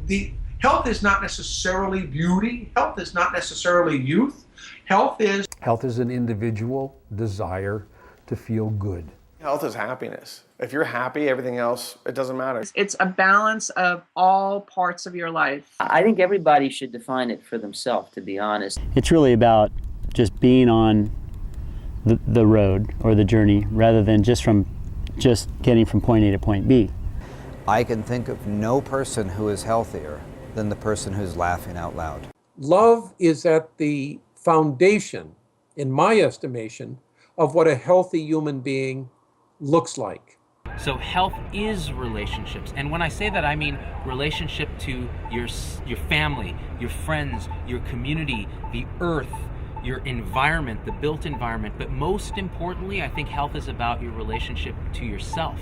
the health is not necessarily beauty. Health is not necessarily youth. Health is an individual desire to feel good. Health is happiness. If you're happy, everything else, it doesn't matter. It's a balance of all parts of your life. I think everybody should define it for themselves, to be honest. It's really about just being on the road or the journey rather than just getting from point A to point B. I can think of no person who is healthier than the person who's laughing out loud. Love is at the foundation, in my estimation, of what a healthy human being looks like. So health is relationships. And when I say that, I mean relationship to your family, your friends, your community, the earth, your environment, the built environment. But most importantly, I think health is about your relationship to yourself.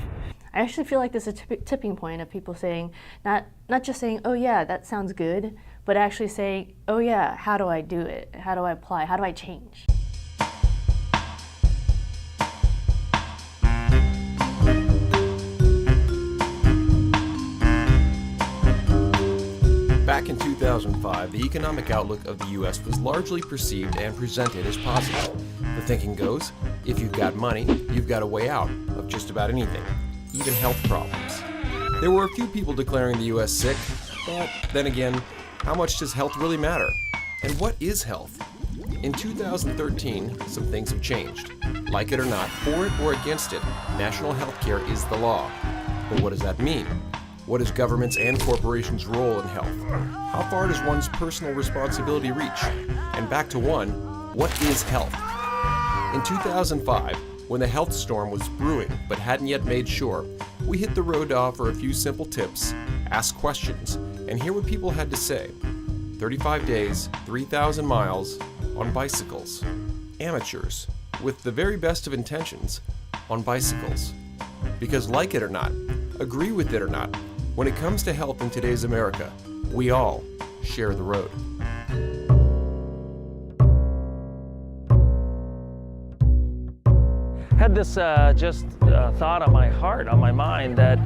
I actually feel like there's a tipping point of people saying, not just saying, oh yeah, that sounds good, but actually saying, oh yeah, how do I do it? How do I apply? How do I change? Back in 2005, the economic outlook of the U.S. was largely perceived and presented as positive. The thinking goes, if you've got money, you've got a way out of just about anything, even health problems. There were a few people declaring the U.S. sick, but then again, how much does health really matter? And what is health? In 2013, some things have changed. Like it or not, for it or against it, national health care is the law. But what does that mean? What is government's and corporations' role in health? How far does one's personal responsibility reach? And back to one, what is health? In 2005, when the health storm was brewing but hadn't yet made shore, we hit the road to offer a few simple tips, ask questions, and hear what people had to say. 35 days, 3,000 miles, on bicycles. Amateurs, with the very best of intentions, on bicycles. Because like it or not, agree with it or not, when it comes to health in today's America, we all share the road. Had this thought on my heart, on my mind, that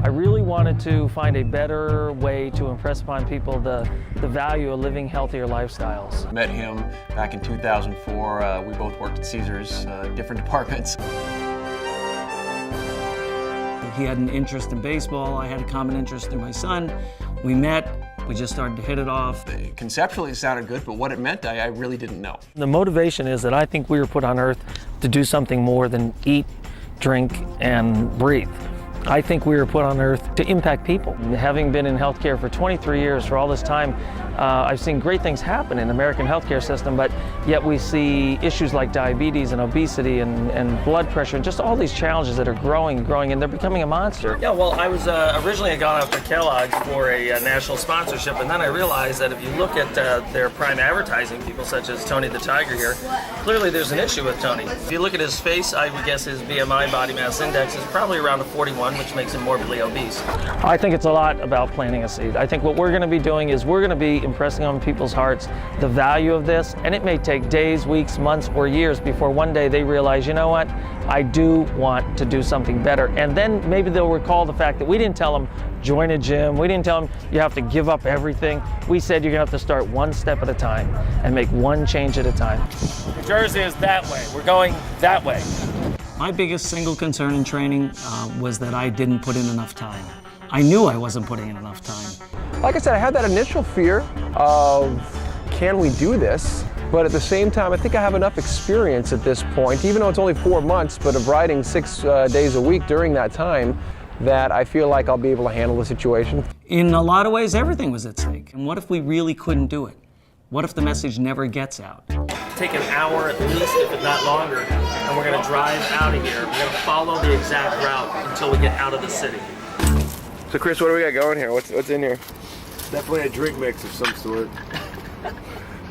I really wanted to find a better way to impress upon people the value of living healthier lifestyles. Met him back in 2004. We both worked at Caesars, different departments. He had an interest in baseball. I had a common interest in my son. We met. We just started to hit it off. Conceptually it sounded good, but what it meant, I really didn't know. The motivation is that I think we were put on earth to do something more than eat, drink, and breathe. I think we were put on earth to impact people. Having been in healthcare for 23 years, for all this time, I've seen great things happen in the American healthcare system, but yet we see issues like diabetes and obesity and blood pressure and just all these challenges that are growing, and they're becoming a monster. Yeah, well, I was originally had gone after Kellogg's for a national sponsorship, and then I realized that if you look at their prime advertising, people such as Tony the Tiger here, clearly there's an issue with Tony. If you look at his face, I would guess his BMI, body mass index, is probably around a 41, which makes him morbidly obese. I think it's a lot about planting a seed. I think what we're going to be doing is we're going to be impressing on people's hearts the value of this, and it may take days, weeks, months, or years before one day they realize, you know what, I do want to do something better. And then maybe they'll recall the fact that we didn't tell them join a gym, we didn't tell them you have to give up everything. We said you're going to have to start one step at a time and make one change at a time. New Jersey is that way. We're going that way. My biggest single concern in training was that I didn't put in enough time. I knew I wasn't putting in enough time. Like I said, I had that initial fear of, can we do this? But at the same time, I think I have enough experience at this point, even though it's only 4 months, but of riding 6 days a week during that time, that I feel like I'll be able to handle the situation. In a lot of ways, everything was at stake. And what if we really couldn't do it? What if the message never gets out? Take an hour at least, if not longer, and we're going to drive out of here. We're going to follow the exact route until we get out of the city. So Chris, what do we got going here? What's in here? Definitely a drink mix of some sort.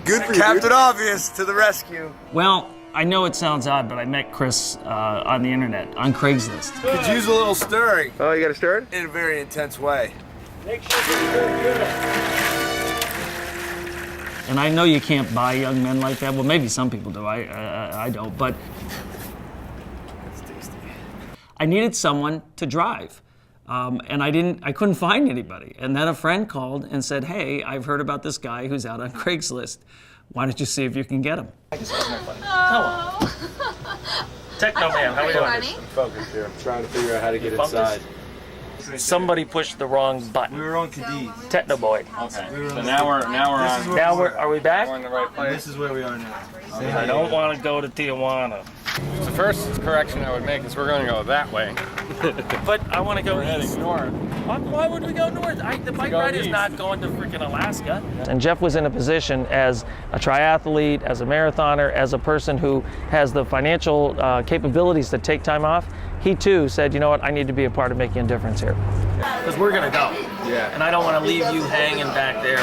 Good for you, Captain Obvious to the rescue. Well, I know it sounds odd, but I met Chris on the internet, on Craigslist. Could use a little stirring. Oh, you got to stir it? In a very intense way. Make sure it's good. And I know you can't buy young men like that. Well, maybe some people do. I don't. But That's tasty. I needed someone to drive. And I couldn't find anybody. And then a friend called and said, hey, I've heard about this guy who's out on Craigslist. Why don't you see if you can get him? Hello. Techno Man, how are you doing? I'm focused here. I'm trying to figure out how to get inside. Somebody pushed the wrong button. We were on Cadiz. Technoboy. Okay. So now we're on. Now are we back? We're in the right place. This is where we are now. I don't want to go to Tijuana. The first correction I would make is we're going to go that way. But I want to go We're heading east. north. Why would we go north? The bike ride is not going to freaking Alaska. And Jeff was in a position as a triathlete, as a marathoner, as a person who has the financial capabilities to take time off. He too said, you know what, I need to be a part of making a difference here. Because we're going to go. Yeah. And I don't want to leave you hanging back there.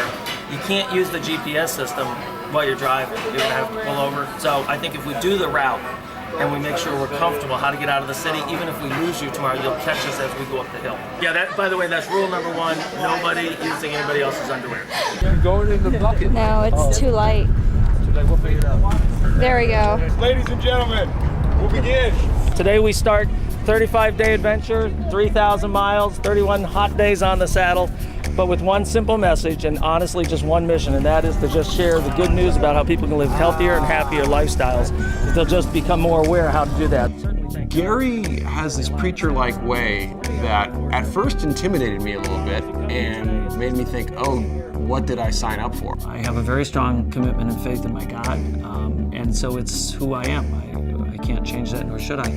You can't use the GPS system while you're driving. You're going to have to pull over. So I think if we do the route, and we make sure we're comfortable how to get out of the city. Even if we lose you tomorrow, you'll catch us as we go up the hill. Yeah, that, by the way, that's rule number one. Nobody using anybody else's underwear. You're going in the bucket. No, it's too light. Too late, we'll figure it out. There we go. Ladies and gentlemen, we'll begin. Today we start 35-day adventure, 3,000 miles, 31 hot days on the saddle, but with one simple message and honestly just one mission, and that is to just share the good news about how people can live healthier and happier lifestyles. They'll just become more aware of how to do that. Gary has this preacher-like way that at first intimidated me a little bit and made me think, oh, what did I sign up for? I have a very strong commitment and faith in my God, and so it's who I am. I can't change that, nor should I.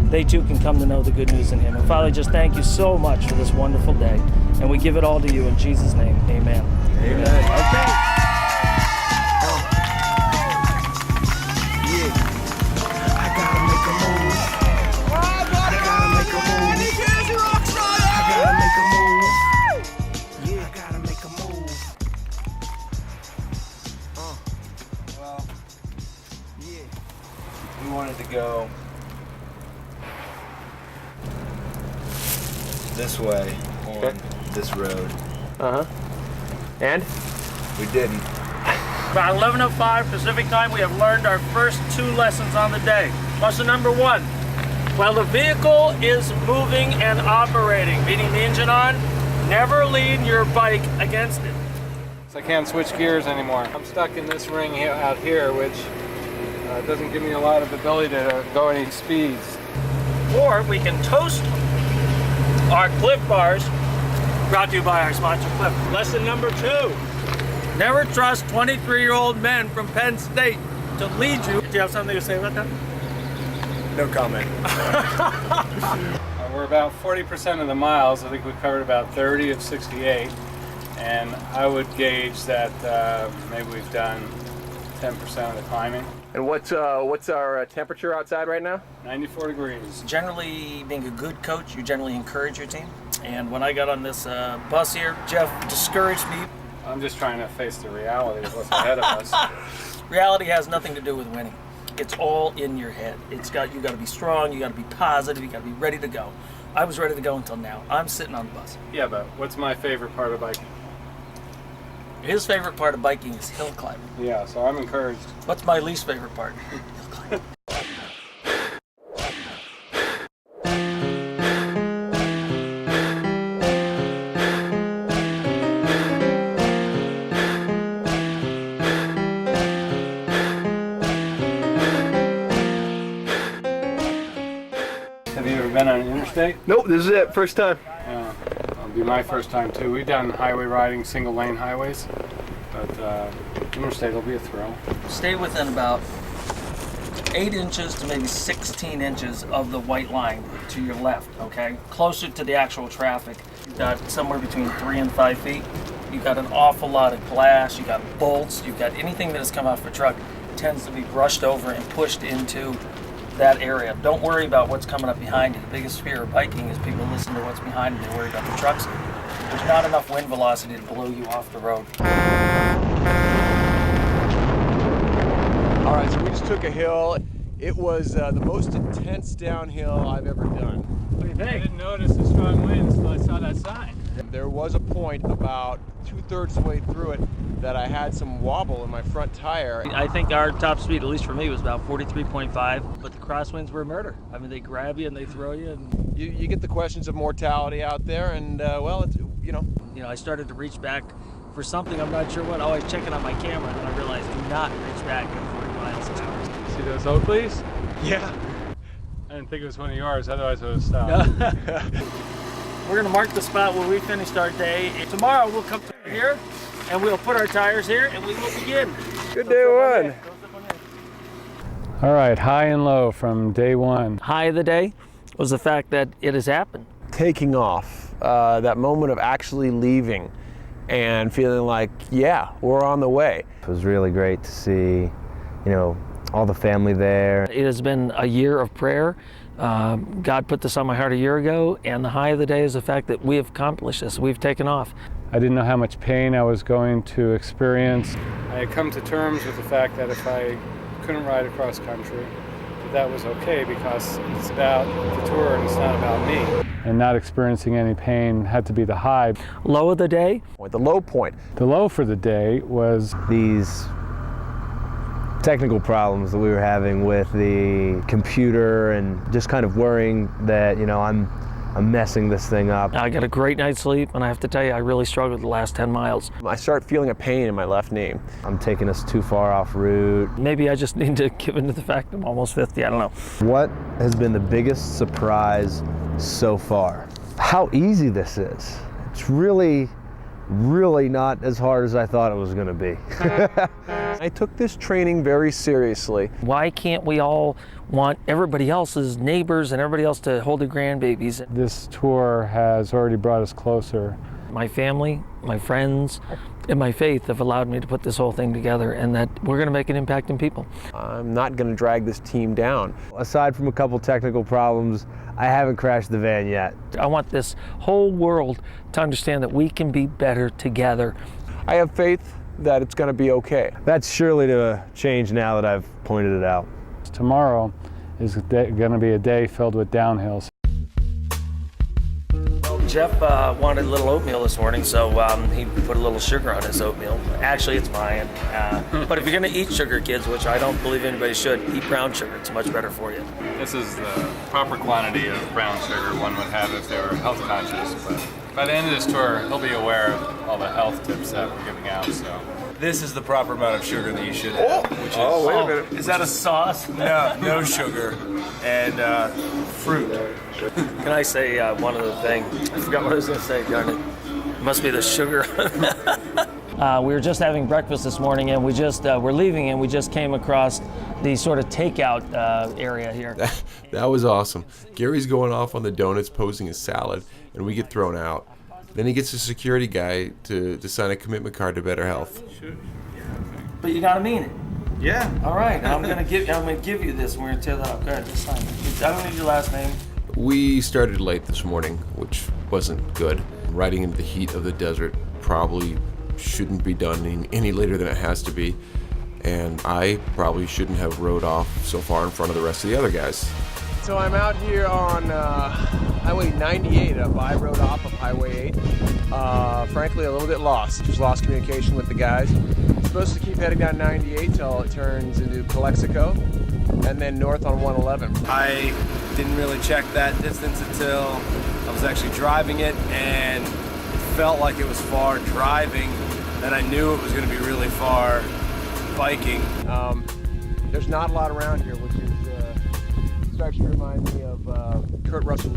They too can come to know the good news in Him. And Father, just thank you so much for this wonderful day. And we give it all to you in Jesus' name. Amen. Amen. Okay. We wanted to go this way on this road. And? We didn't. About 11:05 Pacific time, we have learned our first 2 lessons on the day. Lesson number 1, while the vehicle is moving and operating, meaning the engine on, never lean your bike against it. So I can't switch gears anymore. I'm stuck in this ring out here, which doesn't give me a lot of ability to go any speeds. Or we can toast our Cliff Bars, brought to you by our sponsor Cliff. Lesson number 2, never trust 23-year-old men from Penn State to lead you. Do you have something to say about that? No comment. We're about 40% of the miles. I think we've covered about 30 of 68. And I would gauge that maybe we've done 10% of the climbing. And what's our temperature outside right now? 94 degrees. Generally, being a good coach, you generally encourage your team. And when I got on this bus here, Jeff discouraged me. I'm just trying to face the reality of what's ahead of us. Reality has nothing to do with winning. It's all in your head. You got to be strong, you got to be positive, you got to be ready to go. I was ready to go until now. I'm sitting on the bus. Yeah, but what's my favorite part of biking? His favorite part of biking is hill climbing. Yeah, so I'm encouraged. What's my least favorite part? Hill climbing. Have you ever been on an interstate? Nope, this is it, first time. Yeah, it'll be my first time too. We've done highway riding, single lane highways, but interstate will be a thrill. Stay within about 8 inches to maybe 16 inches of the white line to your left, okay? Closer to the actual traffic. You've got somewhere between 3 and 5 feet. You've got an awful lot of glass, you've got bolts, you've got anything that has come off a truck tends to be brushed over and pushed into that area. Don't worry about what's coming up behind you. The biggest fear of biking is people listen to what's behind them. They worry about the trucks. There's not enough wind velocity to blow you off the road. All right, so we just took a hill. It was the most intense downhill I've ever done. What do you think? I didn't notice the strong winds until I saw that sign. There there was a point about 2/3 the way through it that I had some wobble in my front tire. I think our top speed, at least for me, was about 43.5, but the crosswinds were murder. I mean, they grab you and they throw you. And You get the questions of mortality out there, and well, it's, you know. I started to reach back for something, I'm not sure what. Oh, I was checking on my camera, and then I realized do not reach back at 40 miles an hour. See those Oakleys? Yeah. I didn't think it was one of yours, otherwise I would have stopped. We're gonna mark the spot where we finished our day. Tomorrow we'll come through here, and we'll put our tires here, and we will begin. Good day one. All right, high and low from day one. High of the day was the fact that it has happened. Taking off, that moment of actually leaving and feeling like, yeah, we're on the way. It was really great to see, all the family there. It has been a year of prayer. God put this on my heart a year ago, and the high of the day is the fact that we have accomplished this. We've taken off. I didn't know how much pain I was going to experience. I had come to terms with the fact that if I couldn't ride across country, that was okay, because it's about the tour and it's not about me. And not experiencing any pain had to be the high. Low of the day? The low point. The low for the day was these technical problems that we were having with the computer and just kind of worrying that, I'm messing this thing up. I got a great night's sleep, and I have to tell you, I really struggled the last 10 miles. I start feeling a pain in my left knee. I'm taking us too far off route. Maybe I just need to give in to the fact I'm almost 50, I don't know. What has been the biggest surprise so far? How easy this is. It's really not as hard as I thought it was going to be. I took this training very seriously. Why can't we all want everybody else's neighbors and everybody else to hold their grandbabies? This tour has already brought us closer. My family, my friends, and my faith have allowed me to put this whole thing together, and that we're going to make an impact in people. I'm not going to drag this team down. Aside from a couple technical problems, I haven't crashed the van yet. I want this whole world to understand that we can be better together. I have faith that it's going to be okay. That's surely to change now that I've pointed it out. Tomorrow is going to be a day filled with downhills. Jeff wanted a little oatmeal this morning, so he put a little sugar on his oatmeal. Actually, it's mine. But if you're going to eat sugar, kids, which I don't believe anybody should, eat brown sugar. It's much better for you. This is the proper quantity of brown sugar one would have if they were health conscious. But by the end of this tour, he'll be aware of all the health tips that we're giving out. So This is the proper amount of sugar that you should have. Which is, wait a minute. Is that a sauce? No sugar and fruit. Can I say one other thing? I forgot what I was going to say, darn it. It must be the sugar. We were just having breakfast this morning, and we just we're leaving, and we just came across the sort of takeout area here. That was awesome. Gary's going off on the donuts, posing as salad, and we get thrown out. Then he gets a security guy to sign a commitment card to better health. But you gotta mean it. Yeah. All right. I'm gonna give you this. We're gonna tear that up. Go ahead, just sign it. I don't need your last name. We started late this morning, which wasn't good. Riding into the heat of the desert probably shouldn't be done any later than it has to be. And I probably shouldn't have rode off so far in front of the rest of the other guys. So I'm out here on Highway 98, a by-road off of Highway 8. Frankly, a little bit lost. Just lost communication with the guys. Supposed to keep heading down 98 till it turns into Calexico, and then north on 111. I didn't really check that distance until I was actually driving it, and it felt like it was far driving. Then I knew it was going to be really far biking. There's not a lot around here, which is starts to remind me of Kurt Russell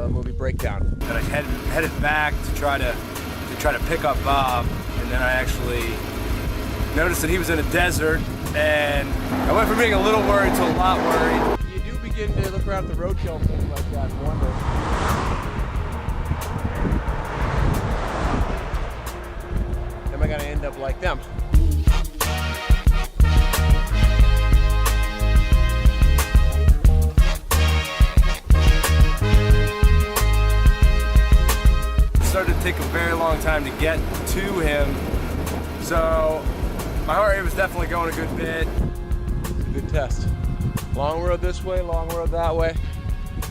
movie Breakdown. And I headed back to try to pick up Bob, and then I actually noticed that he was in a desert, and I went from being a little worried to a lot worried. You do begin to look around at the roadkill and things like that and wonder. Am I going to end up like them? Started to take a very long time to get to him, so my heart rate was definitely going a good bit. It's a good test. Long road this way, long road that way.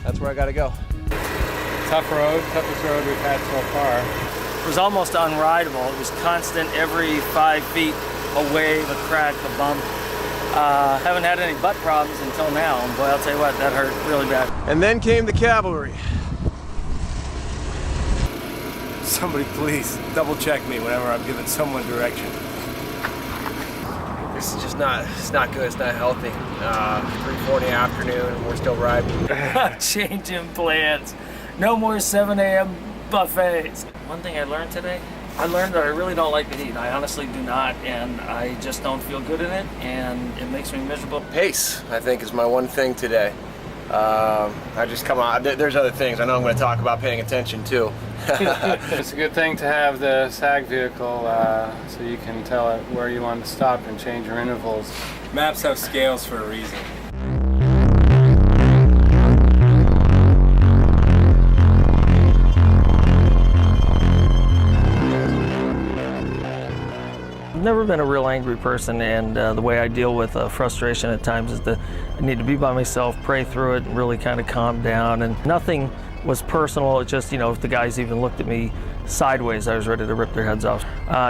That's where I gotta go. Tough road, toughest road we've had so far. was almost unrideable. It was constant every 5 feet, a wave, a crack, a bump. Haven't had any butt problems until now. And boy, I'll tell you what, that hurt really bad. And then came the cavalry. Somebody please double check me whenever I'm giving someone direction. This is just not, it's not good, it's not healthy. 3:40 in the afternoon and we're still riding. Changing plans. No more 7 a.m. buffets. One thing I learned today, I learned that I really don't like the heat. I honestly do not, and I just don't feel good in it, and it makes me miserable. Pace, I think, is my one thing today. I just come on, there's other things I know I'm going to talk about paying attention to. It's a good thing to have the SAG vehicle so you can tell it where you want to stop and change your intervals. Maps have scales for a reason. I've never been a real angry person, and the way I deal with frustration at times is I need to be by myself, pray through it, and really kind of calm down. And nothing was personal. It's just, if the guys even looked at me sideways, I was ready to rip their heads off.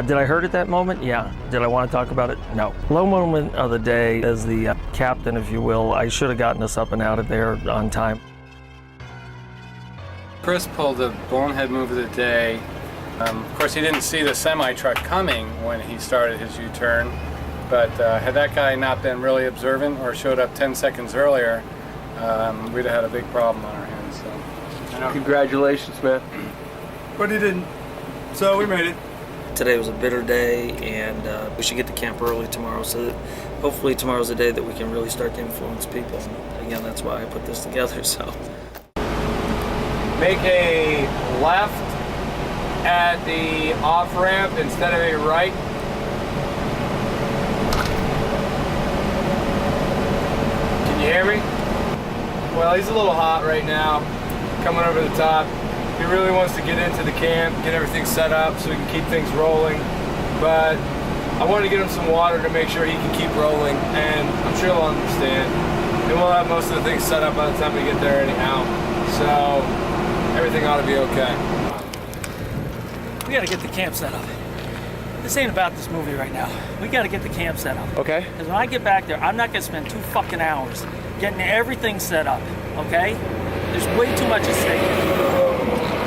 Did I hurt at that moment? Yeah. Did I want to talk about it? No. Low moment of the day, as the captain, if you will, I should have gotten us up and out of there on time. Chris pulled the bonehead move of the day. Of course, he didn't see the semi-truck coming when he started his U-turn, but had that guy not been really observant or showed up 10 seconds earlier, we'd have had a big problem on our hands. So. Congratulations, man. But he didn't, so we made it. Today was a bitter day, and we should get to camp early tomorrow, so that hopefully tomorrow's the day that we can really start to influence people. And again, that's why I put this together. So, Make a left at the off-ramp instead of a right. Can you hear me? Well, he's a little hot right now, coming over the top. He really wants to get into the camp, get everything set up so we can keep things rolling. But I wanted to get him some water to make sure he can keep rolling, and I'm sure he'll understand. And we'll have most of the things set up by the time we get there anyhow. So everything ought to be okay. we got to get the camp set up. This ain't about this movie right now. We got to get the camp set up. Okay. Because when I get back there, I'm not going to spend 2 fucking hours getting everything set up, okay? There's way too much at stake.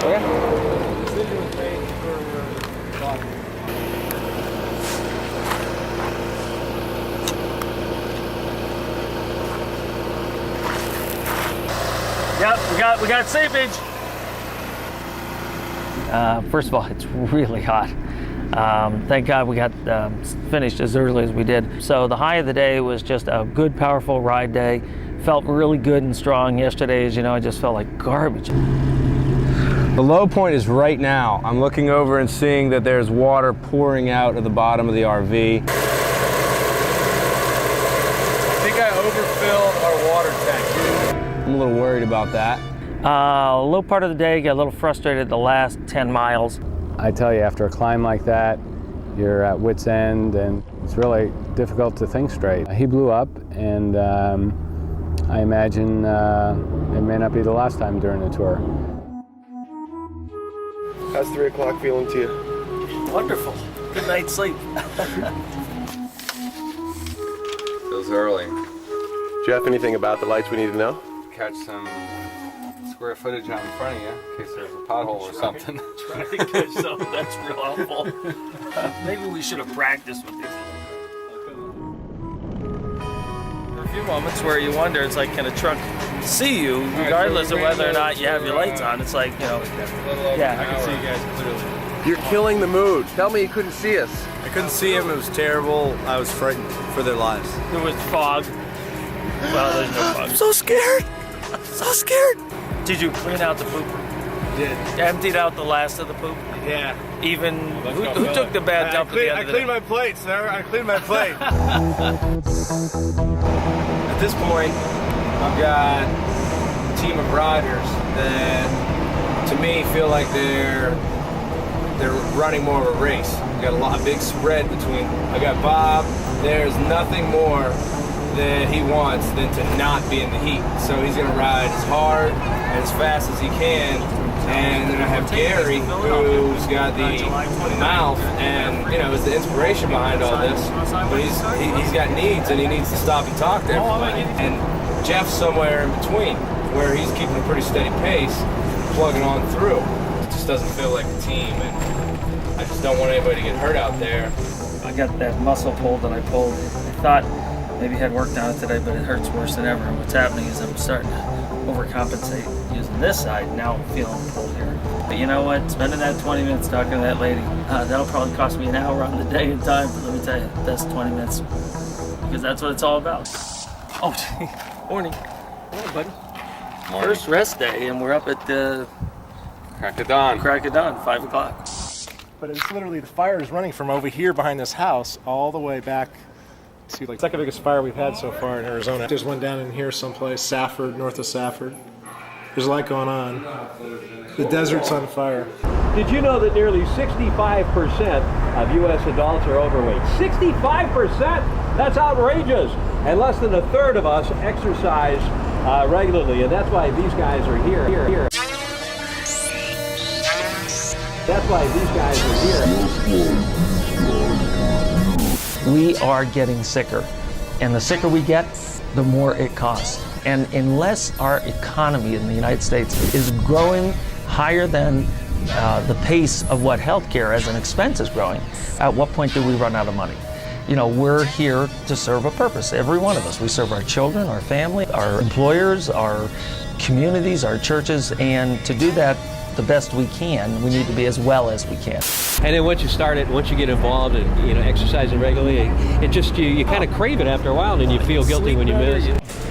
Okay. Decision was made for Yep, we got seepage. First of all, it's really hot. Thank God we got finished as early as we did. So the high of the day was just a good, powerful ride day. Felt really good and strong. Yesterday, as you know, I just felt like garbage. The low point is right now. I'm looking over and seeing that there's water pouring out of the bottom of the RV. I think I overfilled our water tank. I'm a little worried about that. Low part of the day, got a little frustrated the last 10 miles. I tell you, after a climb like that, you're at wit's end, and it's really difficult to think straight. He blew up, and I imagine it may not be the last time during the tour. How's 3 o'clock feeling to you? Wonderful. Good night's sleep. Feels early. Jeff, anything about the lights we need to know? Catch some square footage out in front of you in case there's a pothole or something. Try to catch something. That's real helpful. Maybe we should have practiced with these. There are a few moments where you wonder, it's like, can a truck see you regardless of whether or not you have your lights on? It's like, you know, yeah. I can see you guys clearly. You're killing the mood. Tell me you couldn't see us. I couldn't see him. It was terrible. I was frightened for their lives. There was fog. Well, there's no fog. I'm so scared. I'm so scared. Did you clean out the poop? Did. Emptied out the last of the poop? Yeah. Even, who took the bad dump at the end of the day? I cleaned my plate, sir. I cleaned my plate. At this point, I've got a team of riders that, to me, feel like they're running more of a race. We've got a big spread between. I got Bob. There's nothing more that he wants than to not be in the heat. So he's gonna ride as hard and as fast as he can And then I have Gary, who's got the mouth and, you know, is the inspiration behind all this. But he's got needs, and he needs to stop and talk to everybody. And Jeff's somewhere in between, where he's keeping a pretty steady pace, plugging on through. It just doesn't feel like a team, and I just don't want anybody to get hurt out there. I got that muscle pull that I pulled. I thought maybe I had worked on it today, but it hurts worse than ever. And what's happening is I'm starting to overcompensate using this side. Now I'm feeling the pull here. But you know what? Spending that 20 minutes talking to that lady, that'll probably cost me an hour on the day and time. But let me tell you, that's 20 minutes. Because that's what it's all about. Oh, morning. Morning, buddy. Morning. First rest day, and we're up at Crack of dawn. Crack of dawn, 5 o'clock. But it's literally, the fire is running from over here behind this house all the way back to like the second biggest fire we've had so far in Arizona. There's one down in here someplace, Safford, north of Safford. There's a lot going on. The desert's on fire. Did you know that nearly 65% of U.S. adults are overweight? 65%? That's outrageous. And less than a third of us exercise regularly, and that's why these guys are here. That's why these guys are here. We are getting sicker, and the sicker we get, the more it costs. And unless our economy in the United States is growing higher than the pace of what healthcare as an expense is growing, at what point do we run out of money? You know, we're here to serve a purpose, every one of us. We serve our children, our family, our employers, our communities, our churches, and to do that the best we can, we need to be as well as we can. And then once you start it, once you get involved and exercising regularly, it just you kind of crave it after a while, and you feel guilty when you miss.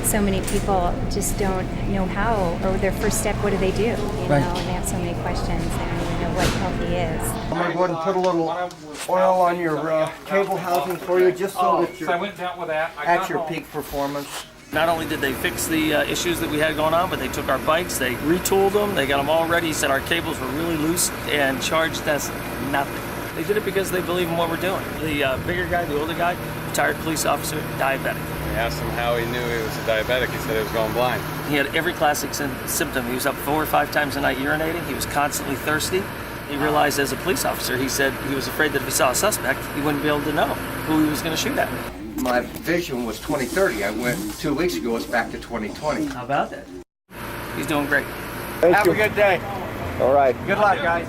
So many people just don't know how, or their first step, what do they do? Right. And they have so many questions. They don't even know what healthy is. I'm going to go ahead and put a little oil on your cable housing for you, just so that you're I went down with that. at your peak performance. Not only did they fix the issues that we had going on, but they took our bikes, they retooled them, they got them all ready, said our cables were really loose, and charged us nothing. They did it because they believe in what we're doing. The bigger guy, the older guy, retired police officer, diabetic. I asked him how he knew he was a diabetic. He said he was going blind. He had every classic symptom. He was up 4 or 5 times a night urinating. He was constantly thirsty. He realized as a police officer, he said he was afraid that if he saw a suspect, he wouldn't be able to know who he was going to shoot at. My vision was 20/30. I went 2 weeks ago, it's back to 20/20. How about that? He's doing great. Have a good day. All right. Good luck, guys.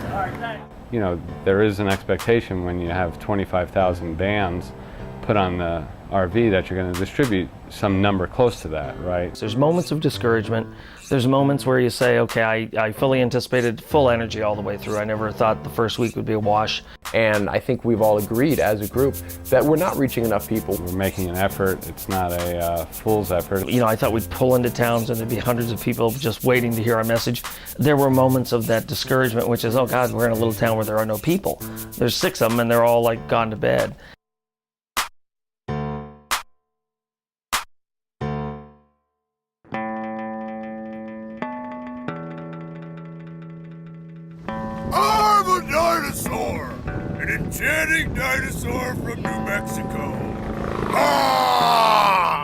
You know, there is an expectation when you have 25,000 bands put on the RV that you're going to distribute some number close to that, right? There's moments of discouragement. There's moments where you say, okay, I fully anticipated full energy all the way through. I never thought the first week would be a wash. And I think we've all agreed as a group that we're not reaching enough people. We're making an effort. It's not a fool's effort. You know, I thought we'd pull into towns and there'd be hundreds of people just waiting to hear our message. There were moments of that discouragement, which is, oh God, we're in a little town where there are no people. There's 6 of them and they're all like gone to bed. I'm a dinosaur, an enchanting dinosaur from New Mexico. Ah!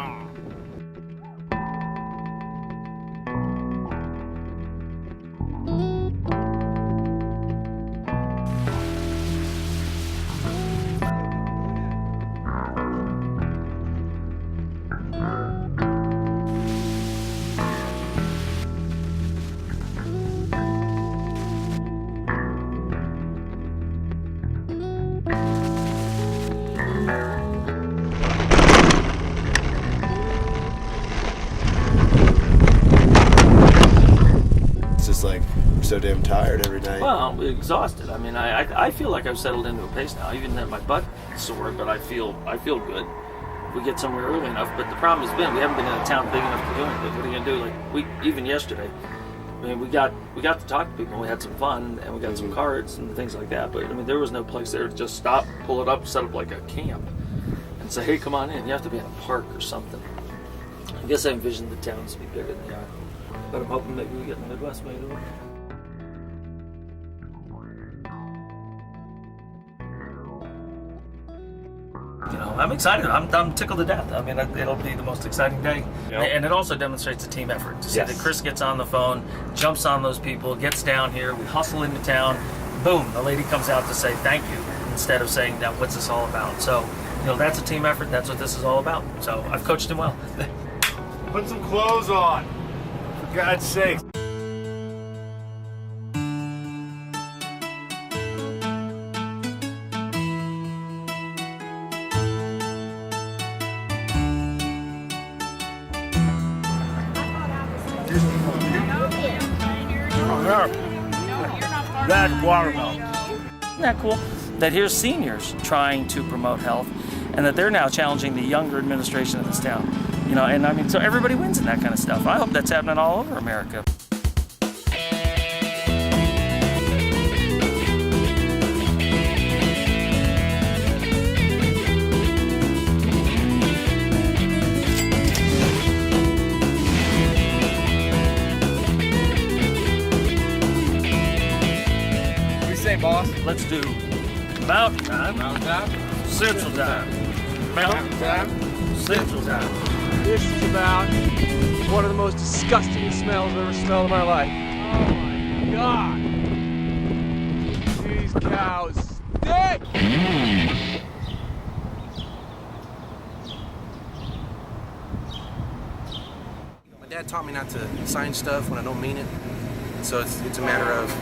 Like, we're so damn tired every night. Well, I'm exhausted. I mean, I feel like I've settled into a pace now. Even that my butt is sore, but I feel good. We get somewhere early enough. But the problem has been we haven't been in a town big enough to do anything. What are you gonna do? Like even yesterday, I mean, we got to talk to people. We had some fun and we got some cards and things like that. But I mean, there was no place there to just stop, pull it up, set up like a camp, and say, hey, come on in. You have to be in a park or something. I guess I envisioned the towns to be bigger than they are. But I'm hoping maybe we get the Midwest way to do it. You know, I'm excited. I'm tickled to death. I mean, it'll be the most exciting day. Yep. And it also demonstrates a team effort. To see Yes. that Chris gets on the phone, jumps on those people, gets down here, we hustle into town, boom, the lady comes out to say thank you instead of saying, now what's this all about? So, that's a team effort. That's what this is all about. So I've coached him well. Put some clothes on, for God's sake. That's watermelon. Isn't that cool? That here's seniors trying to promote health, and that they're now challenging the younger administration of this town. And I mean, so everybody wins in that kind of stuff. I hope that's happening all over America. Boss, let's do mountain time, central time, mountain time, central time. This is about one of the most disgusting smells I've ever smelled in my life. Oh my God! These cows stink! My dad taught me not to sign stuff when I don't mean it. So it's a matter of,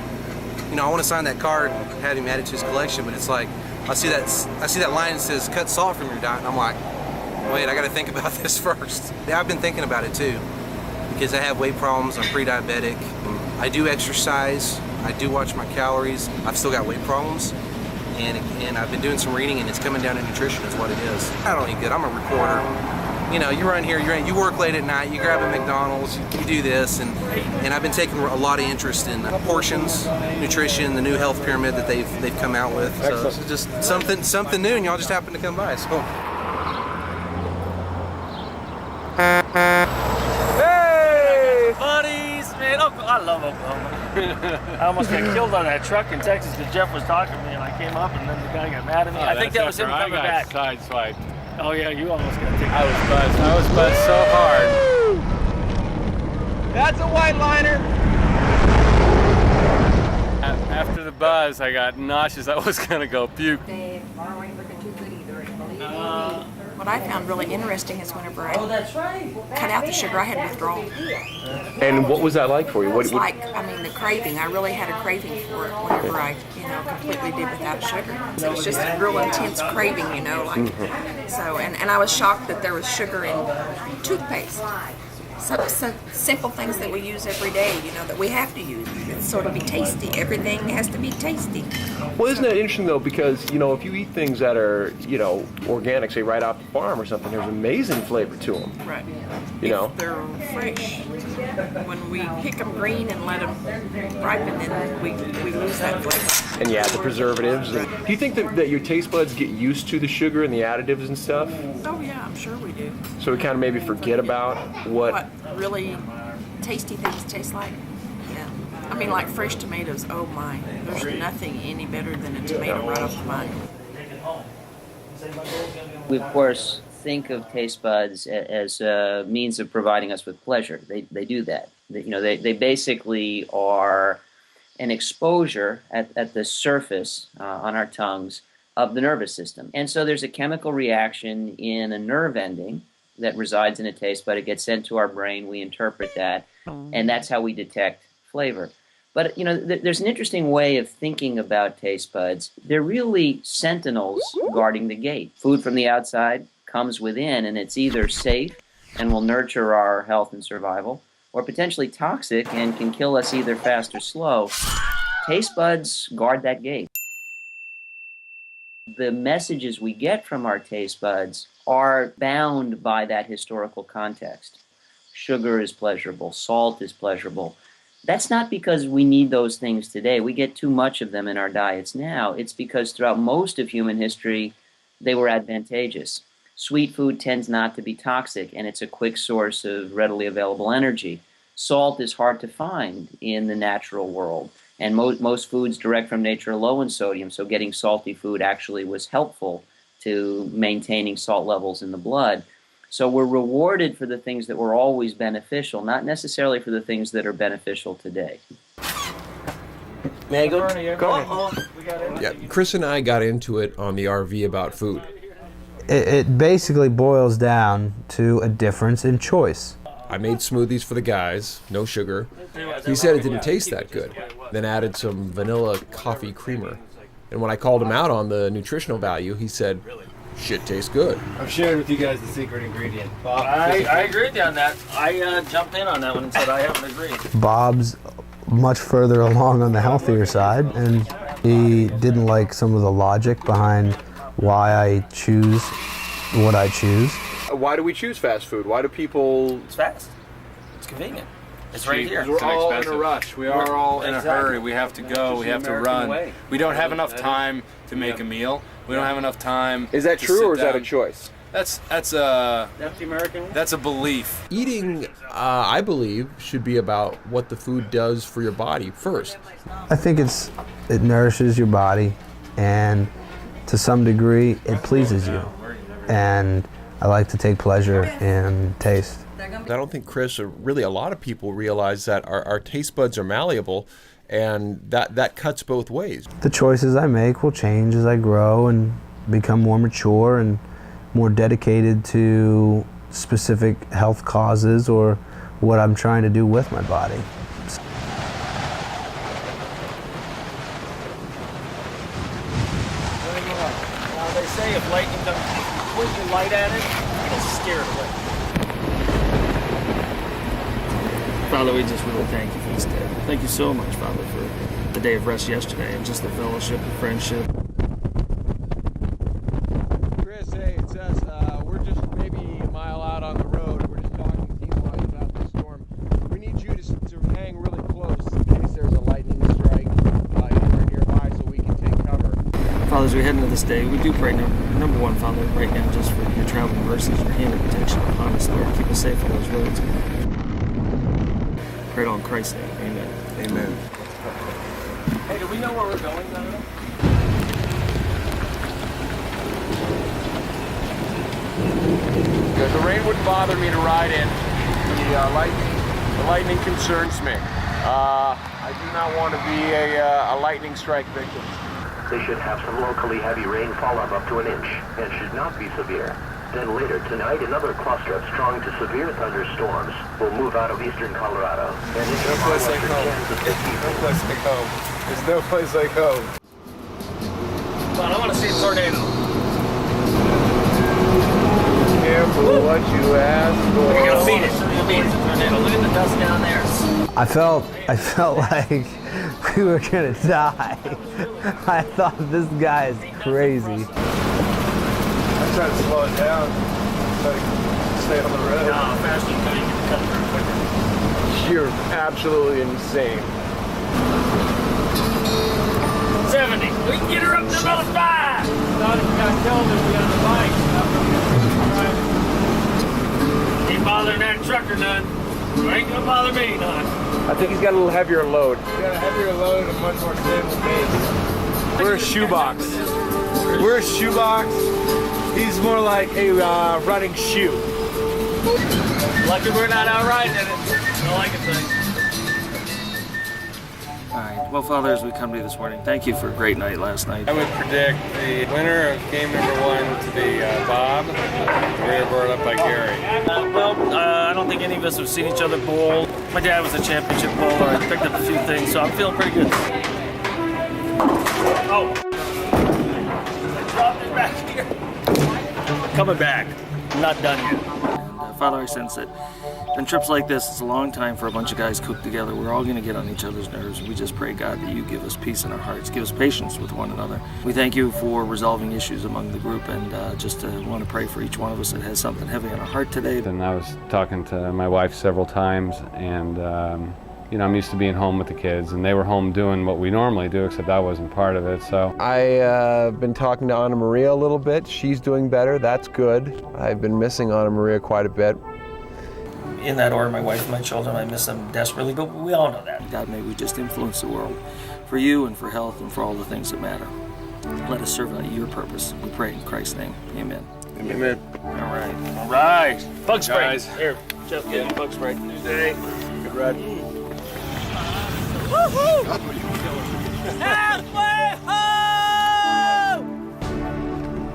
I want to sign that card and have him add it to his collection, but it's like, I see that line that says cut salt from your diet, and I'm like, wait, I got to think about this first. Yeah, I've been thinking about it too, because I have weight problems, I'm pre-diabetic, I do exercise, I do watch my calories, I've still got weight problems, and I've been doing some reading, and it's coming down to nutrition is what it is. I don't eat good, I'm a recorder. You run here, you work late at night, you grab a McDonald's, you do this, and I've been taking a lot of interest in portions, nutrition, the new health pyramid that they've come out with. So it's just something new, and y'all just happen to come by. So. Hey, buddies, man! I love Oklahoma. I almost got killed on that truck in Texas because Jeff was talking to me, and I came up, and then the guy got mad at me. I think that was him coming back. Sideswiped. Oh yeah, you almost got taken. I was buzzed so hard. That's a white liner. After the buzz, I got nauseous. I was gonna go puke. What I found really interesting is whenever I cut out the sugar, I had withdrawal. And what was that like for you? It's like, the craving. I really had a craving for it whenever I, completely did without sugar. So it was just a real intense craving, So, and I was shocked that there was sugar in toothpaste. So simple things that we use every day, that we have to use. It's sort of be tasty. Everything has to be tasty. Well, isn't that interesting though? Because if you eat things that are organic, say right off the farm or something, there's amazing flavor to them. Right. If they're fresh. When we pick them green and let them ripen, then we lose that flavor. And the preservatives. And do you think that your taste buds get used to the sugar and the additives and stuff? Oh yeah, I'm sure we do. So we kind of maybe forget about what really tasty things taste like. Yeah. Like fresh tomatoes, oh my. There's nothing any better than a tomato right off the vine. We, of course, think of taste buds as a means of providing us with pleasure. They do that. They basically are an exposure at the surface on our tongues of the nervous system. And so there's a chemical reaction in a nerve ending that resides in a taste bud. It gets sent to our brain, we interpret that, and that's how we detect flavor. But, there's an interesting way of thinking about taste buds. They're really sentinels guarding the gate. Food from the outside comes within, and it's either safe and will nurture our health and survival, or potentially toxic and can kill us either fast or slow. Taste buds guard that gate. The messages we get from our taste buds are bound by that historical context. Sugar is pleasurable, salt is pleasurable. That's not because we need those things today. We get too much of them in our diets now. It's because throughout most of human history, they were advantageous. Sweet food tends not to be toxic, and it's a quick source of readily available energy. Salt is hard to find in the natural world, and most foods direct from nature are low in sodium, so getting salty food actually was helpful to maintaining salt levels in the blood. So we're rewarded for the things that were always beneficial, not necessarily for the things that are beneficial today. May I go? Yeah, Chris and I got into it on the RV about food. It basically boils down to a difference in choice. I made smoothies for the guys, no sugar. He said it didn't taste that good, then added some vanilla coffee creamer. And when I called him out on the nutritional value, he said, shit tastes good. I've shared with you guys the secret ingredient. Bob, I agree with you on that. I jumped in on that one and said I haven't agreed. Bob's much further along on the healthier side, and he didn't like some of the logic behind why I choose what I choose. Why do we choose fast food? Why do people... It's fast. It's convenient. It's right here. We're all in a rush. We are all in a hurry. We have to go. We have to run. We don't have enough time to make a meal. We don't have enough time. Is that true or is that a choice? That's the American way? That's a belief. Eating, I believe, should be about what the food does for your body first. I think it nourishes your body, and to some degree it pleases you, and I like to take pleasure in taste. I don't think Chris, or really a lot of people, realize that our taste buds are malleable, and that cuts both ways. The choices I make will change as I grow and become more mature and more dedicated to specific health causes or what I'm trying to do with my body. Now they say if lightning comes completely light at it, it'll scare it away. Father, we just really thank you for this day. Thank you so much, Father, for the day of rest yesterday and just the fellowship and friendship. Chris, hey, it's us. We're just maybe a mile out on the road. We're just talking to people about the storm. We need you to hang really close in case there's a lightning strike anywhere nearby so we can take cover. Father, as we head into this day, we do pray, number one, Father, right now, just for your traveling mercies, your hand of protection upon us, Lord. Keep us safe on those roads. Pray it all in Christ's name. Amen. Amen. Hey, do we know where we're going now? The rain wouldn't bother me to ride in. The lightning concerns me. I do not want to be a lightning strike victim. They should have some locally heavy rain fall up to an inch and should not be severe. Then later tonight, another cluster of strong to severe thunderstorms will move out of eastern Colorado and into No place like home. No place like home. There's no place like home. Come on, I want to see a tornado. Careful what you ask for. We're gonna beat it. We're gonna beat it. Tornado. Look at the dust down there. I felt like we were gonna die. I thought this guy is crazy. I'm trying to slow it down so I can stay on the road. No, faster than you can cut through quicker. You're absolutely insane. 70. We can get her up to about 5. Thought if we got killed if we on the bike. Ain't bothering that trucker none. Ain't gonna bother me none. I think he's got a little heavier load. We got a heavier load and much more stable base. We're a shoebox. We're a shoebox. He's more like a running shoe. Lucky we're not out riding in it. All I can say. All right. Well, Father, as we come to you this morning, thank you for a great night last night. I would predict the winner of game number 1 to be Bob. We're brought up by Gary. I don't think any of us have seen each other bowl. My dad was a championship bowler. I picked up a few things, so I'm feeling pretty good. Oh. I dropped it back here. Coming back. I'm not done yet. Father, I sense that on trips like this, it's a long time for a bunch of guys cooked together. We're all going to get on each other's nerves. We just pray, God, that you give us peace in our hearts. Give us patience with one another. We thank you for resolving issues among the group, and just want to pray for each one of us that has something heavy on our heart today. And I was talking to my wife several times, and you know, I'm used to being home with the kids, and they were home doing what we normally do, except I wasn't part of it, so. I've been talking to Anna Maria a little bit. She's doing better, that's good. I've been missing Anna Maria quite a bit. In that order, my wife and my children, I miss them desperately, but we all know that. God, may we just influence the world for you and for health and for all the things that matter. let us serve out your purpose. We pray in Christ's name. Amen. Amen. All right. All right. Bug spray. Guys. Here, Jeff, get bug spray. Hey. Good ride. Halfway home!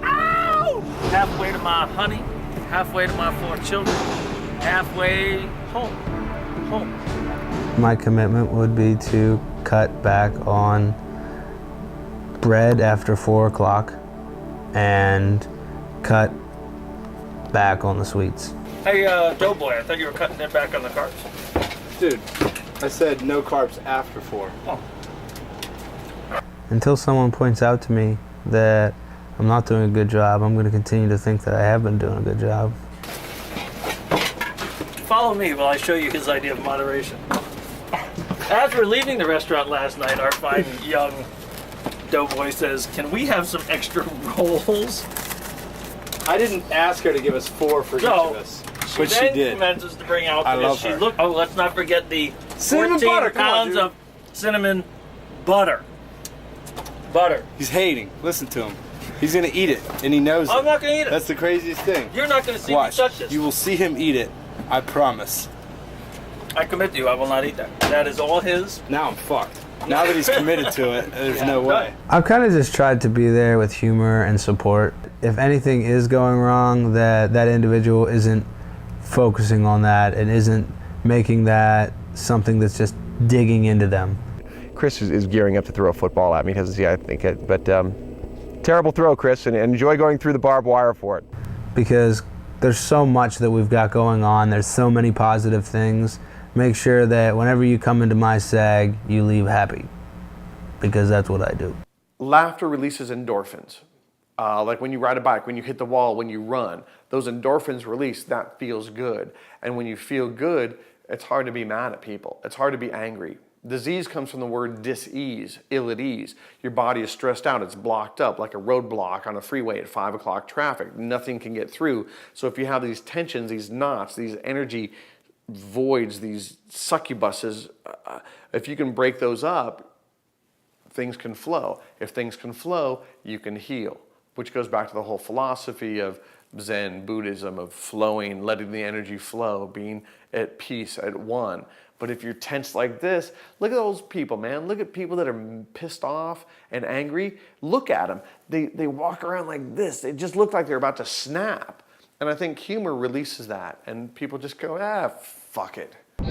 Ow! Halfway to my honey, halfway to my 4 children, halfway home. My commitment would be to cut back on bread after 4 o'clock and cut back on the sweets. Hey, Doughboy, I thought you were cutting it back on the carbs. Dude, I said no carbs after 4. Oh. Until someone points out to me that I'm not doing a good job, I'm going to continue to think that I have been doing a good job. Follow me while I show you his idea of moderation. As we're leaving the restaurant last night, our fine young Doughboy says, "Can we have some extra rolls?" I didn't ask her to give us 4 for each of us, but she then did. commences to bring out I this. love She her. looked. Oh, let's not forget the Cinnamon 14 butter, come on, pounds dude. of cinnamon butter. Butter. He's hating. Listen to him. He's gonna eat it, and he knows it. I'm not gonna eat it. That's the craziest thing. You're not gonna see Watch. me touch this. You will see him eat it. I promise. I commit to you. I will not eat that. That is all his. Now I'm fucked. Now that he's committed to it, there's no way. I've kind of just tried to be there with humor and support. If anything is going wrong, that individual isn't focusing on that and isn't making that something that's just digging into them. Chris is gearing up to throw a football at me. He doesn't see, I think it, but terrible throw, Chris, and enjoy going through the barbed wire for it. Because there's so much that we've got going on. There's so many positive things. Make sure that whenever you come into my SAG, you leave happy, because that's what I do. Laughter releases endorphins. Like when you ride a bike, when you hit the wall, when you run, those endorphins release, that feels good. And when you feel good, it's hard to be mad at people. It's hard to be angry. Disease comes from the word dis-ease, ill at ease. Your body is stressed out, it's blocked up like a roadblock on a freeway at 5 o'clock traffic. Nothing can get through. So if you have these tensions, these knots, these energy voids, these succubuses, if you can break those up, things can flow. If things can flow, you can heal, which goes back to the whole philosophy of Zen, Buddhism, of flowing, letting the energy flow, being at peace, at one. But if you're tense like this, look at those people, man. Look at people that are pissed off and angry. Look at them. They walk around like this. They just look like they're about to snap. And I think humor releases that, and people just go, fuck it. I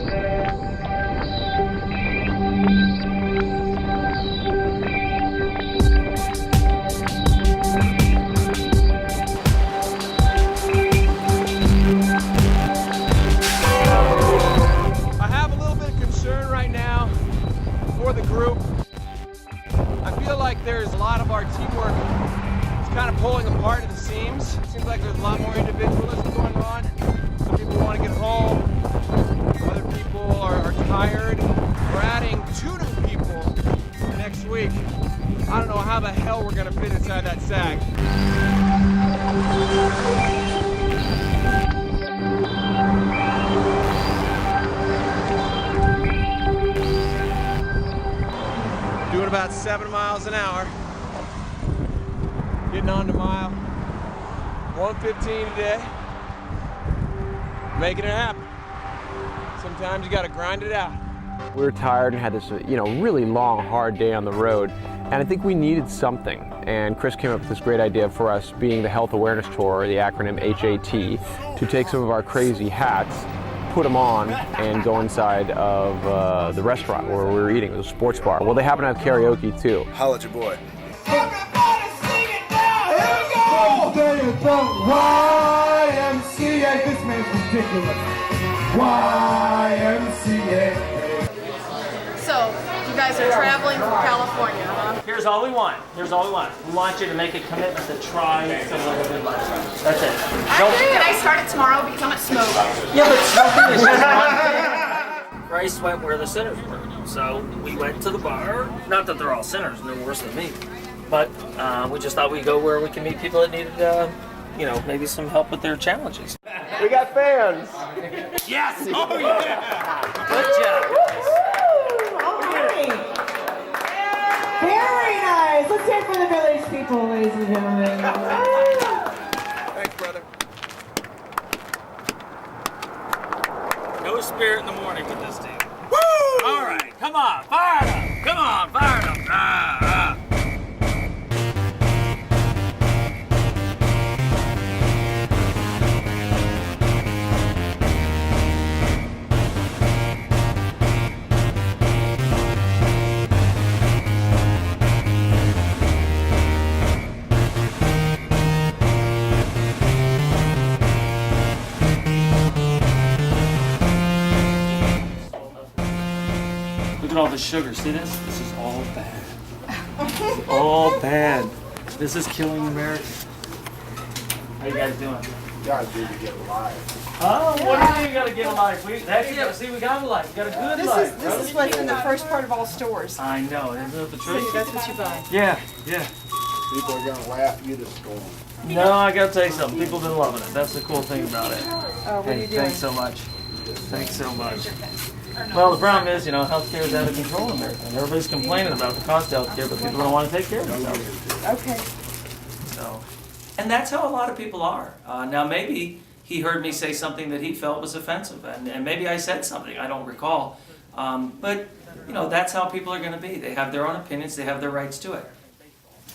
have a little bit of concern right now for the group. I feel like there's a lot of our teamwork is kind of pulling apart at the seams. It seems like there's a lot more individualism going on. Some people want to get home. Other people are tired. We're adding 2 new people next week. I don't know how the hell we're going to fit inside that SAG. Doing about 7 miles an hour. Getting on to mile 115 today. Making it happen. Sometimes you gotta grind it out. We were tired and had this, really long, hard day on the road, and I think we needed something. And Chris came up with this great idea for us, being the Health Awareness Tour, the acronym HAT, to take some of our crazy hats, put them on, and go inside of the restaurant where we were eating. It was a sports bar. Well, they happen to have karaoke too. Holla at your boy. YMCA, this man's ridiculous. YMCA. So, you guys are traveling from California, huh? Here's all we want. Here's all we want. We want you to make a commitment to try to live a good life. That's it. Can I start it tomorrow because I'm at Smoke? Yeah, but smoking is just one thing. Christ went where the sinners were. So we went to the bar. Not that they're all sinners, they're worse than me. But we just thought we'd go where we can meet people that needed, maybe some help with their challenges. We got fans. Yes! Oh, yeah! Good job. All right. Very nice. Let's hear it for the Village people. people, ladies and gentlemen. Thanks, brother. No spirit in the morning with this team. Woo! All right, come on, fire it up. Come on, fire it up. Look at all the sugar. See this? This is all bad. This is all bad. This is killing America. How you guys doing? You gotta do to get alive. Oh, what do you mean you gotta get a life? That's it. See, we got a life. We got a good life. This is what's in the first part of all stores. I know. Isn't it the truth? See, that's what you buy. Yeah. People are gonna laugh you to scorn. No, I gotta tell you something. People have been loving it. That's the cool thing about it. What are you doing? Thanks so much. Thanks so much. Well, the problem is, healthcare is out of control in America. And everybody's complaining about the cost of healthcare, but people don't want to take care of themselves. Okay. So, and that's how a lot of people are. Now, maybe he heard me say something that he felt was offensive, and maybe I said something, I don't recall. But, that's how people are going to be. They have their own opinions, they have their rights to it.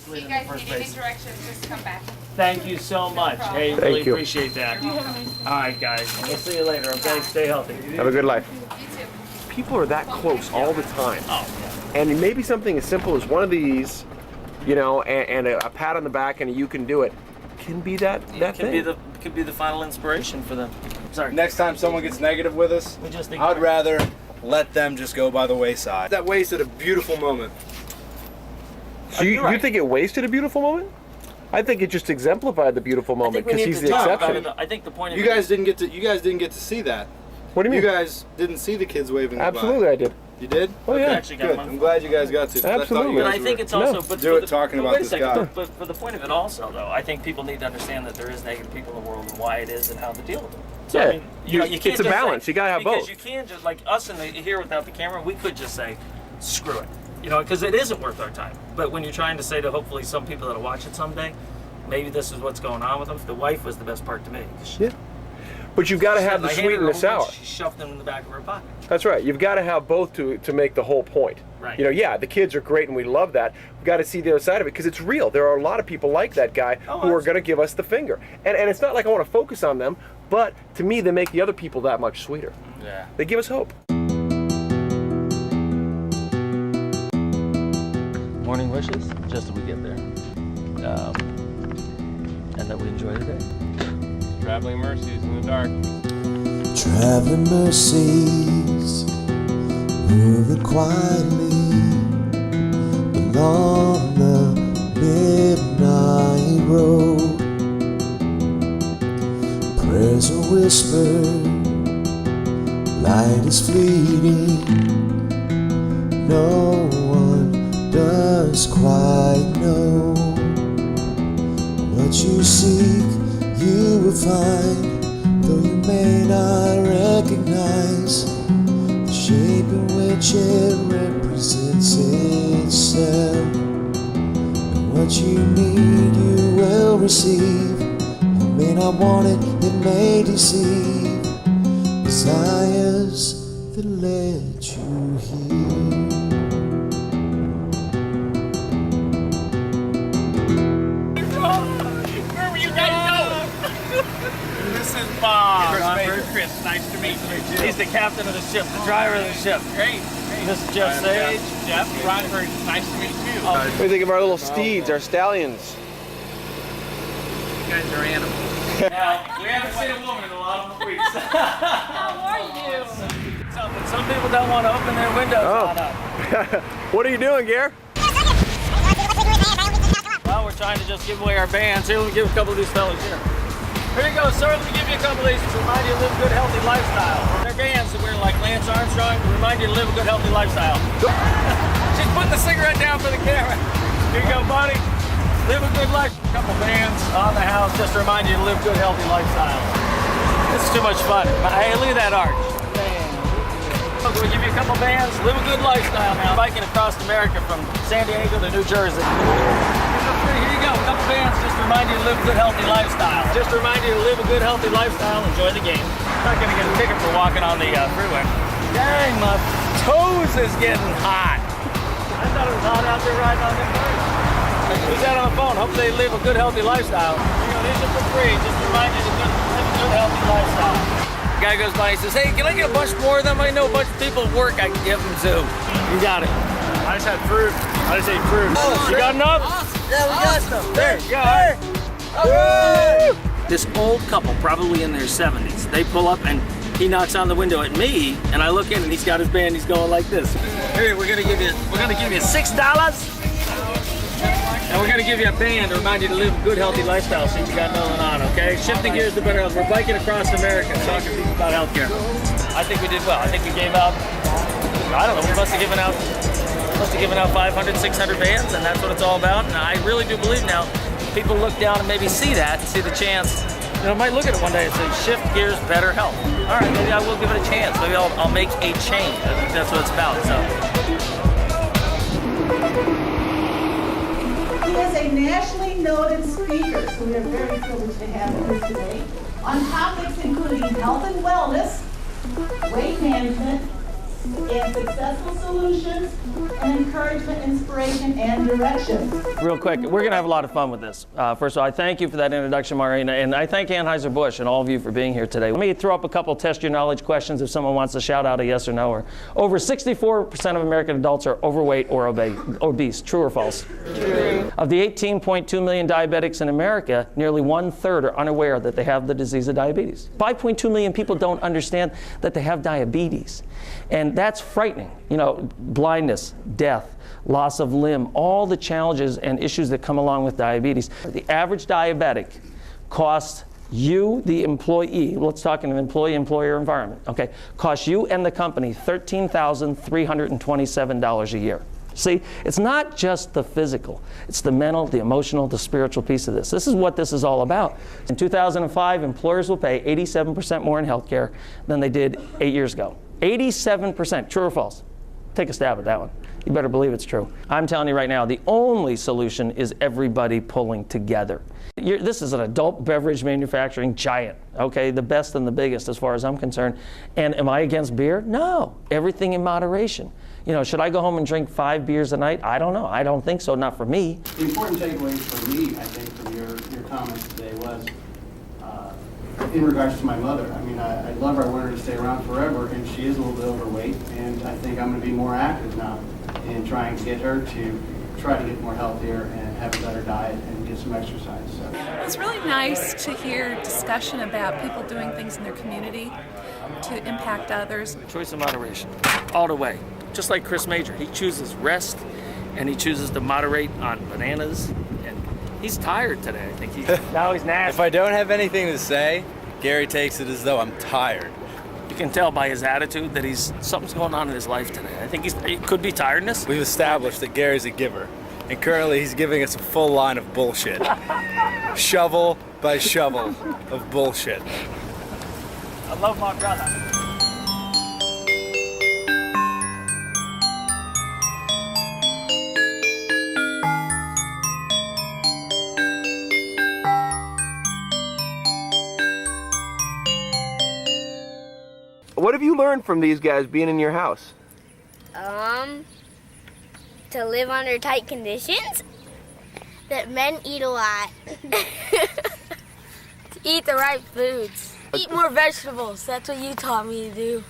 You guys need any directions, just come back. Thank you so much. Hey, Thank really you. appreciate that. All right, guys. We'll see you later, okay? Stay healthy. Have a good life. You too. People are that close all the time. Oh, And maybe something as simple as one of these, and a pat on the back and a you can do it, can be that thing. Could be the final inspiration for them. Sorry. Next time someone gets negative with us, We just I'd rather let them just go by the wayside. That wasted a beautiful moment. So you think it wasted a beautiful moment? I think it just exemplified the beautiful moment because he's the exception. I think the point of You guys didn't get to see that. What do you mean? You guys didn't see the kids waving goodbye. Absolutely, I did. You did? Oh yeah. actually got Good. them on I'm glad you guys got to. I thought Absolutely. you But guys I think were- it's also No. but Do for it the- talking but about wait a this second, guy. But for the point of it also, though, I think people need to understand that there is negative people in the world and why it is and how to deal with them. So, Yeah. I mean, you can't It's a just balance. say- You gotta have because both. you can't just like us here without the camera. We could just say, screw it, because it isn't worth our time. But when you're trying to say to hopefully some people that'll watch it someday, maybe this is what's going on with them. The wife was the best part to me. Yeah. But you've got to have the I handed sweet her and the over sour. She shoved them in the back of her pocket. That's right. You've got to have both to make the whole point. Right. Yeah, the kids are great and we love that. We've got to see the other side of it because it's real. There are a lot of people like that guy who are going to give us the finger. And it's not like I want to focus on them, but to me, they make the other people that much sweeter. Yeah. They give us hope. Morning wishes, just that we get there. And that we enjoy the day. Traveling mercies in the dark. Traveling mercies, moving quietly along the midnight road. Prayers are whispered, light is fleeting. No one does quite know what you seek. You will find, though you may not recognize the shape in which it represents itself. And what you need, you will receive. You may not want it, it may deceive. Desires that let you hear. Where were you guys going? This is Bob. Chris. Nice to meet you. He's the captain of the ship, the driver of the ship. Great. This is Jeff Sage. Jeff, Rockford. Nice to meet you. What do you think of our little steeds, our stallions? You guys are animals. Now, we haven't seen a woman in a lot of weeks. How are you? Some people don't want to open their windows on up. What are you doing, Gare? Well, we're trying to just give away our bands. Here, let me give a couple of these fellas here. Here you go, sir. Let me give you a couple of these to remind you to live a good, healthy lifestyle. They're bands that wear like Lance Armstrong to remind you to live a good, healthy lifestyle. She's putting the cigarette down for the camera. Here you go, buddy. Live a good life. A couple bands on the house just to remind you to live a good, healthy lifestyle. This is too much fun. Hey, look at that arch. We'll give you a couple bands. Live a good lifestyle now. Biking across America from San Diego to New Jersey. for free. Here you go. A couple bands just to remind you to live a good, healthy lifestyle. Just to remind you to live a good, healthy lifestyle. Enjoy the game. Not going to get a ticket for walking on the freeway. Dang, my toes is getting hot. I thought it was hot out there riding on them birds. Who's that on the phone? Hope they live a good, healthy lifestyle. These are for free. Just to remind you to live a good, healthy lifestyle. The guy goes by and says, hey, can I get a bunch more of them? I know a bunch of people at work I can give them to. You got it. I just had fruit. I just ate fruit. Oh, you got enough? Awesome. Yeah, we got some. There you go. Right. This old couple, probably in their 70s, they pull up and he knocks on the window at me, and I look in and he's got his band. He's going like this. Here, we're gonna give you $6. And we're going to give you a band to remind you to live a good, healthy lifestyle so you got nothing on, okay? Shifting gears to better health. We're biking across America talking to people about healthcare. I think we did well. I think we gave out, I don't know, we must have given out 500, 600 bands, and that's what it's all about. And I really do believe now people look down and maybe see that, see the chance. You know, might look at it one day and say, shift gears, better health. All right, maybe I will give it a chance. Maybe I'll make a change. I think that's what it's about, so. He is a nationally noted speaker, so we are very privileged to have him here today, on topics including health and wellness, weight management, and successful solutions, and encouragement, inspiration, and direction. Real quick, we're going to have a lot of fun with this. First of all, I thank you for that introduction, Marina, and I thank Anheuser-Busch and all of you for being here today. Let me throw up a couple test your knowledge questions if someone wants to shout out a yes or no. Or over 64% of American adults are overweight or obese. True or false? True. Of the 18.2 million diabetics in America, nearly 1/3 are unaware that they have the disease of diabetes. 5.2 million people don't understand that they have diabetes. And that's frightening. You know, blindness, death, loss of limb, all the challenges and issues that come along with diabetes. The average diabetic costs you, the employee, let's talk in an employee-employer environment, okay, costs you and the company $13,327 a year. See, it's not just the physical, it's the mental, the emotional, the spiritual piece of this. This is what this is all about. In 2005, employers will pay 87% more in healthcare than they did 8 years ago. 87%, true or false? Take a stab at that one. You better believe it's true. I'm telling you right now, the only solution is everybody pulling together. This is an adult beverage manufacturing giant, okay? The best and the biggest as far as I'm concerned. And am I against beer? No, everything in moderation. You know, should I go home and drink 5 beers a night? I don't know. I don't think so, not for me. The important takeaway for me, I think, from your comments today was in regards to my mother. I mean, I love her. I want her to stay around forever, and she is a little bit overweight, and I think I'm going to be more active now in trying to get her to try to get more healthier and have a better diet and get some exercise. So. It was really nice to hear discussion about people doing things in their community to impact others. Choice of moderation, all the way. Just like Chris Major, he chooses rest, and he chooses to moderate on bananas. And he's tired today. I think now he's nasty. If I don't have anything to say, Gary takes it as though I'm tired. You can tell by his attitude that something's going on in his life today. I think it could be tiredness. We've established that Gary's a giver, and currently he's giving us a full line of bullshit. Shovel by shovel of bullshit. I love my brother. What have you learned from these guys being in your house? To live under tight conditions. That men eat a lot. To eat the right foods. Eat more vegetables. That's what you taught me to do.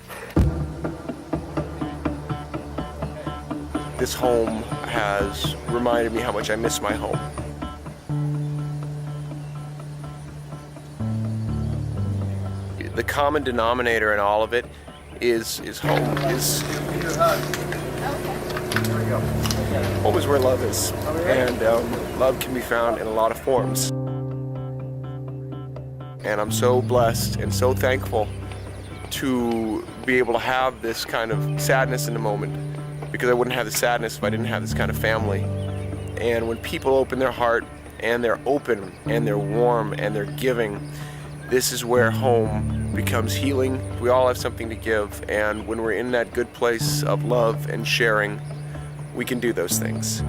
This home has reminded me how much I miss my home. The common denominator in all of it is home. Home is where love is, and love can be found in a lot of forms. And I'm so blessed and so thankful to be able to have this kind of sadness in the moment, because I wouldn't have the sadness if I didn't have this kind of family. And when people open their heart and they're open and they're warm and they're giving, this is where home becomes healing. We all have something to give, and when we're in that good place of love and sharing, we can do those things.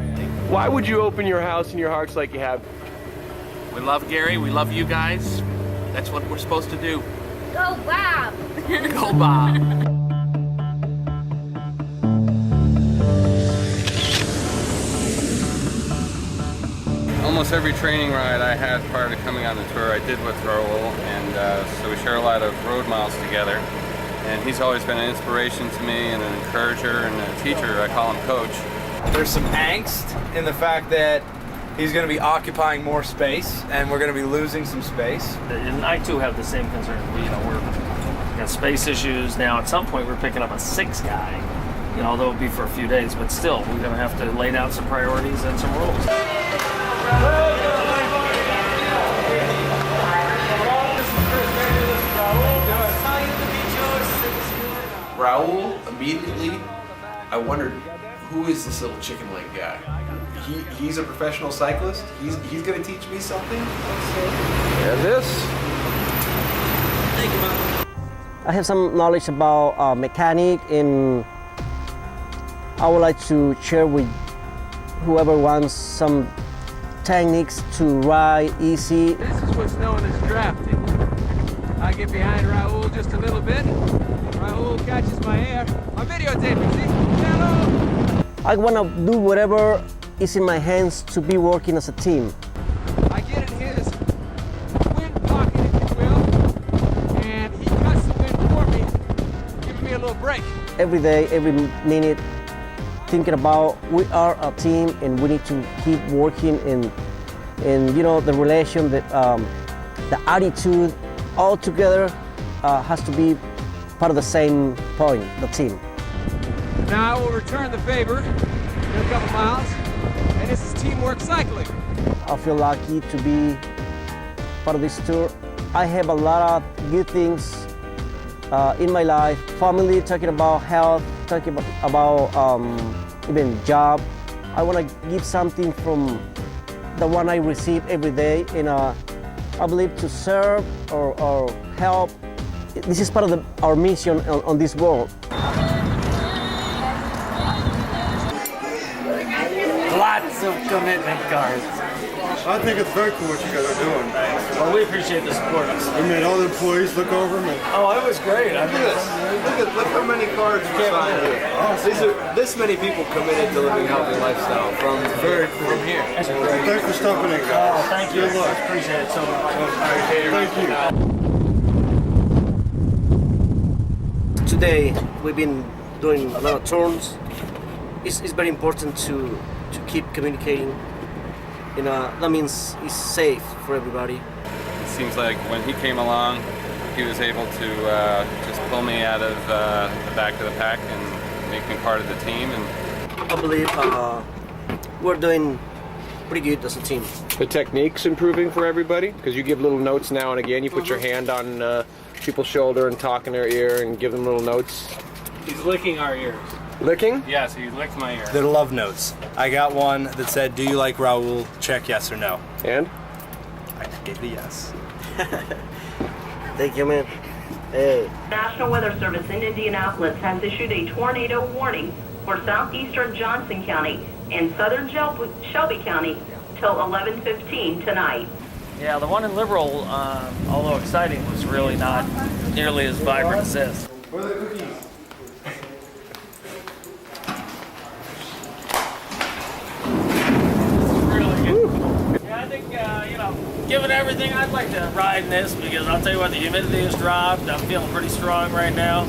Why would you open your house and your hearts like you have? We love Gary. We love you guys. That's what we're supposed to do. Go Bob! Go Bob! Almost every training ride I had prior to coming on the tour, I did with Raul, and so we share a lot of road miles together. And he's always been an inspiration to me and an encourager and a teacher. I call him Coach. There's some angst in the fact that he's going to be occupying more space, and we're going to be losing some space. And I too have the same concern. We got space issues now. At some point, we're picking up a 6 guy. Although it'll be for a few days, but still, we're going to have to lay down some priorities and some rules. Raul, immediately, I wondered, who is this little chicken leg guy? He's a professional cyclist. He's going to teach me something. And this. Thank you, Mom. I have some knowledge about mechanic, and I would like to share with whoever wants some techniques to ride easy. This is what's known as drafting. I get behind Raul just a little bit. Raul catches my air. I'm videotaping, see? Hello! I want to do whatever is in my hands to be working as a team. I get in his wind pocket, if you will, and he cuts the wind for me, giving me a little break. Every day, every minute, thinking about we are a team and we need to keep working, and the relation, the attitude, all together has to be part of the same point, the team. Now I will return the favor in a couple miles, and this is teamwork cycling. I feel lucky to be part of this tour. I have a lot of good things in my life, family, talking about health, talking about even job. I want to give something from the one I receive every day, and I believe to serve or help. This is part of our mission on this world. Lots of commitment cards. I think it's very cool what you guys are doing. Well, we appreciate the support. We made all the employees look over them. Oh, it was great. Look at this. Look how many cards we signed here. This many people committed to living a healthy lifestyle from here. That's great. Thanks for stopping in, guys. Oh, thank you. Good luck. Appreciate it so much. Thank you. Today, we've been doing a lot of turns. It's very important to keep communicating. That means it's safe for everybody. It seems like when he came along, he was able to just pull me out of the back of the pack and make me part of the team. And I believe we're doing pretty good as a team. The technique's improving for everybody because you give little notes now and again. You put your hand on people's shoulder and talk in their ear and give them little notes. He's licking our ears. Licking? Yes, he licked my ear. They're love notes. I got one that said, "Do you like Raul? Check yes or no." And? I gave the yes. Thank you, man. Hey. National Weather Service in Indianapolis has issued a tornado warning for southeastern Johnson County and southern Shelby County till 11:15 tonight. Yeah, the one in Liberal, although exciting, was really not nearly as vibrant as this. Where are the cookies? Yeah, I think, given everything, I'd like to ride in this because I'll tell you what, the humidity has dropped. I'm feeling pretty strong right now.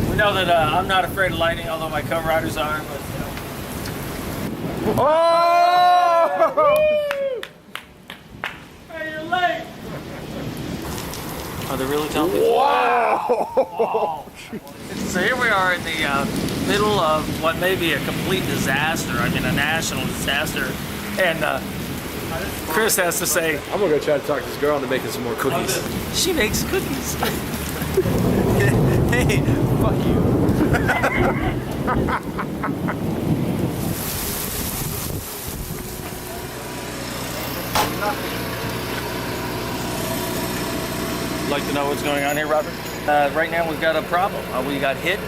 We know that I'm not afraid of lightning, although my co-riders are, but, Oh! Hey, you're late! Are they really jumping? Wow! Wow. So here we are in the middle of what may be a complete disaster. I mean, a national disaster. And Chris has to say, I'm gonna go try to talk to this girl into making some more cookies. She makes cookies. Hey, fuck you. Like to know what's going on here, Robert? Right now we've got a problem. We got hit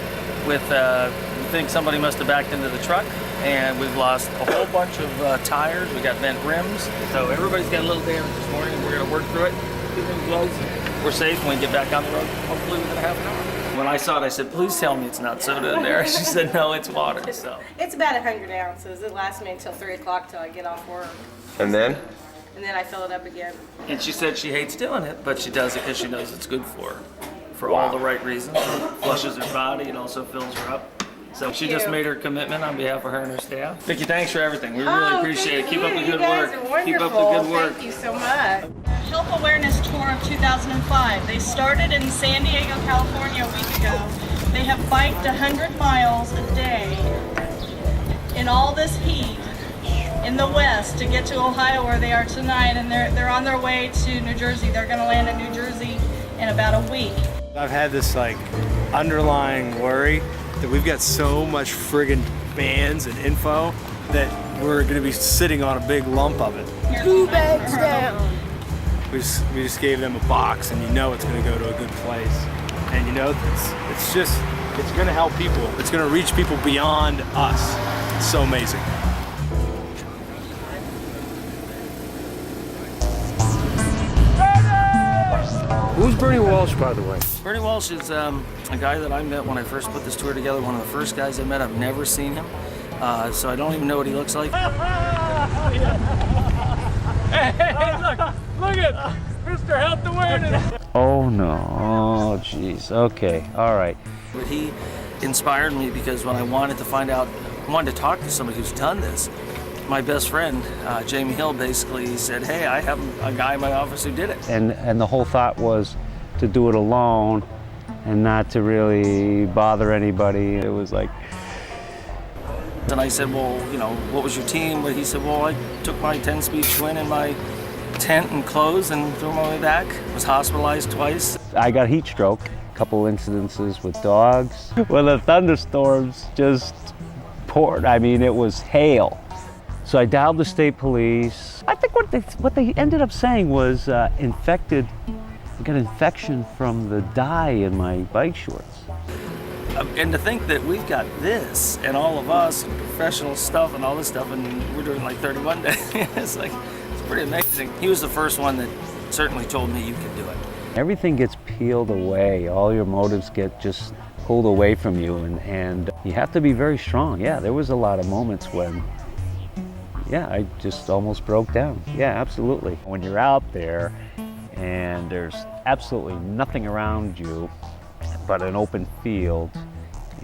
with, we think somebody must have backed into the truck. and we've lost a whole bunch of tires. We got bent rims, so everybody's got a little damage this morning. We're gonna work through it. Keep them gloves. We're safe when we get back on the road, hopefully within a half an hour. When I saw it, I said, please tell me it's not soda in there. She said, no, it's water. So it's about 100 ounces. It lasts me until 3 o'clock till I get off work. And then? And then I fill it up again. And she said she hates doing it, but she does it because she knows it's good for her, for all the right reasons. It flushes her body, it also fills her up. So she just made her commitment on behalf of her and her staff. Vicki, thanks for everything. We really appreciate it. Keep up the good work. Keep up the good work. Thank you so much. Health Awareness Tour of 2005. They started in San Diego, California a week ago. They have biked 100 miles a day in all this heat in the west to get to Ohio where they are tonight, and they're on their way to New Jersey. They're going to land in New Jersey in about a week. I've had this like underlying worry that we've got so much friggin' bands and info that we're going to be sitting on a big lump of it. 2 bags down. We just gave them a box, and you know it's going to go to a good place. And you know, it's going to help people. It's going to reach people beyond us. It's so amazing. Who's Bernie Walsh, by the way? Bernie Walsh is a guy that I met when I first put this tour together. One of the first guys I met. I've never seen him, so I don't even know what he looks like. Hey, look at Mr. Health Awareness. Oh no, oh jeez, okay, all right. But he inspired me because when I wanted to find out, I wanted to talk to somebody who's done this. My best friend, Jamie Hill, basically said, hey, I have a guy in my office who did it. And the whole thought was to do it alone and not to really bother anybody. It was like... And I said, well, you know, what was your team? But he said, well, I took my 10-speed twin in my tent and clothes and threw my way back. Was hospitalized twice. I got heat stroke, a couple incidences with dogs. When the thunderstorms just poured, I mean, it was hail. So I dialed the state police. I think what they ended up saying was infected. I got infection from the dye in my bike shorts. And to think that we've got this and all of us and professional stuff and all this stuff, and we're doing like 31 days. It's pretty amazing. He was the first one that certainly told me you can do it. Everything gets peeled away. All your motives get just pulled away from you, and you have to be very strong. Yeah, there was a lot of moments when, yeah, I just almost broke down. Yeah, absolutely. When you're out there and there's absolutely nothing around you but an open field,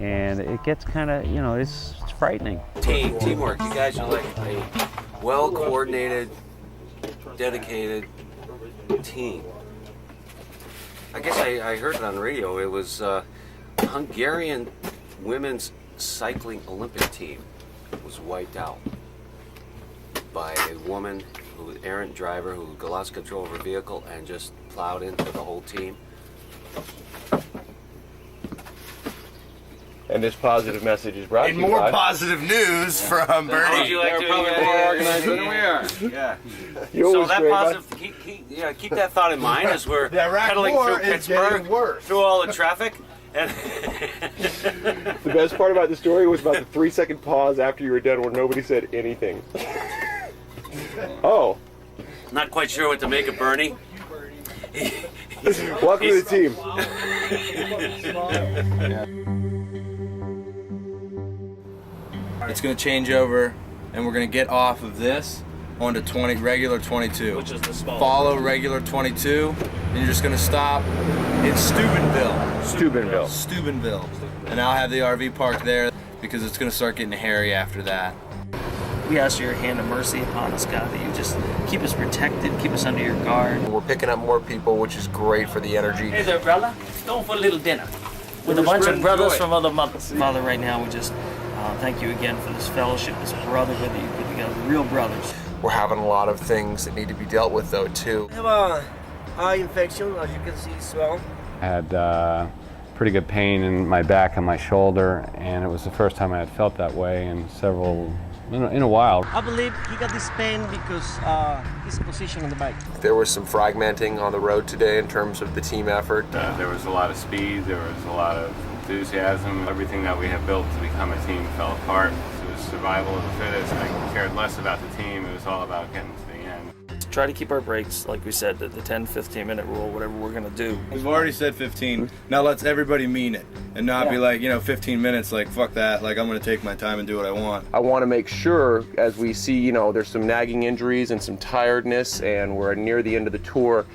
and it gets kind of, you know, it's frightening. Teamwork. You guys are like a well-coordinated, dedicated team. I guess I heard it on the radio. It was Hungarian women's cycling Olympic team was wiped out by a woman who was errant driver who lost control of her vehicle and just plowed into the whole team. And this positive message is brought to And you more by... positive news from Bernie. Would you like to probably more organized than we are. Yeah. You're So always that great, positive, keep that thought in mind as we're pedaling through Pittsburgh, through all the traffic. And The best part about the story was about the 3-second pause after you were done where nobody said anything. Oh. Not quite sure what to make of Bernie. Welcome to the team. It's going to change over, and we're going to get off of this onto regular 22. Which is the small. Follow regular 22, and you're just going to stop in Steubenville. And I'll have the RV parked there because it's going to start getting hairy after that. We ask your hand of mercy upon us, God, that you just keep us protected, keep us under your guard. We're picking up more people, which is great for the energy. Hey there, brother. Going for a little dinner with a bunch of brothers from other mothers. Father, right now we just thank you again for this fellowship, this brotherhood that you put together, real brothers. We're having a lot of things that need to be dealt with, though, too. I have a eye infection, as you can see, swell. I had pretty good pain in my back and my shoulder, and it was the first time I had felt that way in a while. I believe he got this pain because his position on the bike. There was some fragmenting on the road today in terms of the team effort. There was a lot of speed, there was a lot of enthusiasm. Everything that we had built to become a team fell apart. It was a survival of the fittest. I cared less about the team. It was all about getting to the end. Try to keep our breaks, like we said, the 10, 15-minute rule, whatever we're going to do. We've already said 15. Now let's everybody mean it and not be like, 15 minutes, like, fuck that. Like, I'm going to take my time and do what I want. I want to make sure, as we see, there's some nagging injuries and some tiredness, and we're near the end of the tour,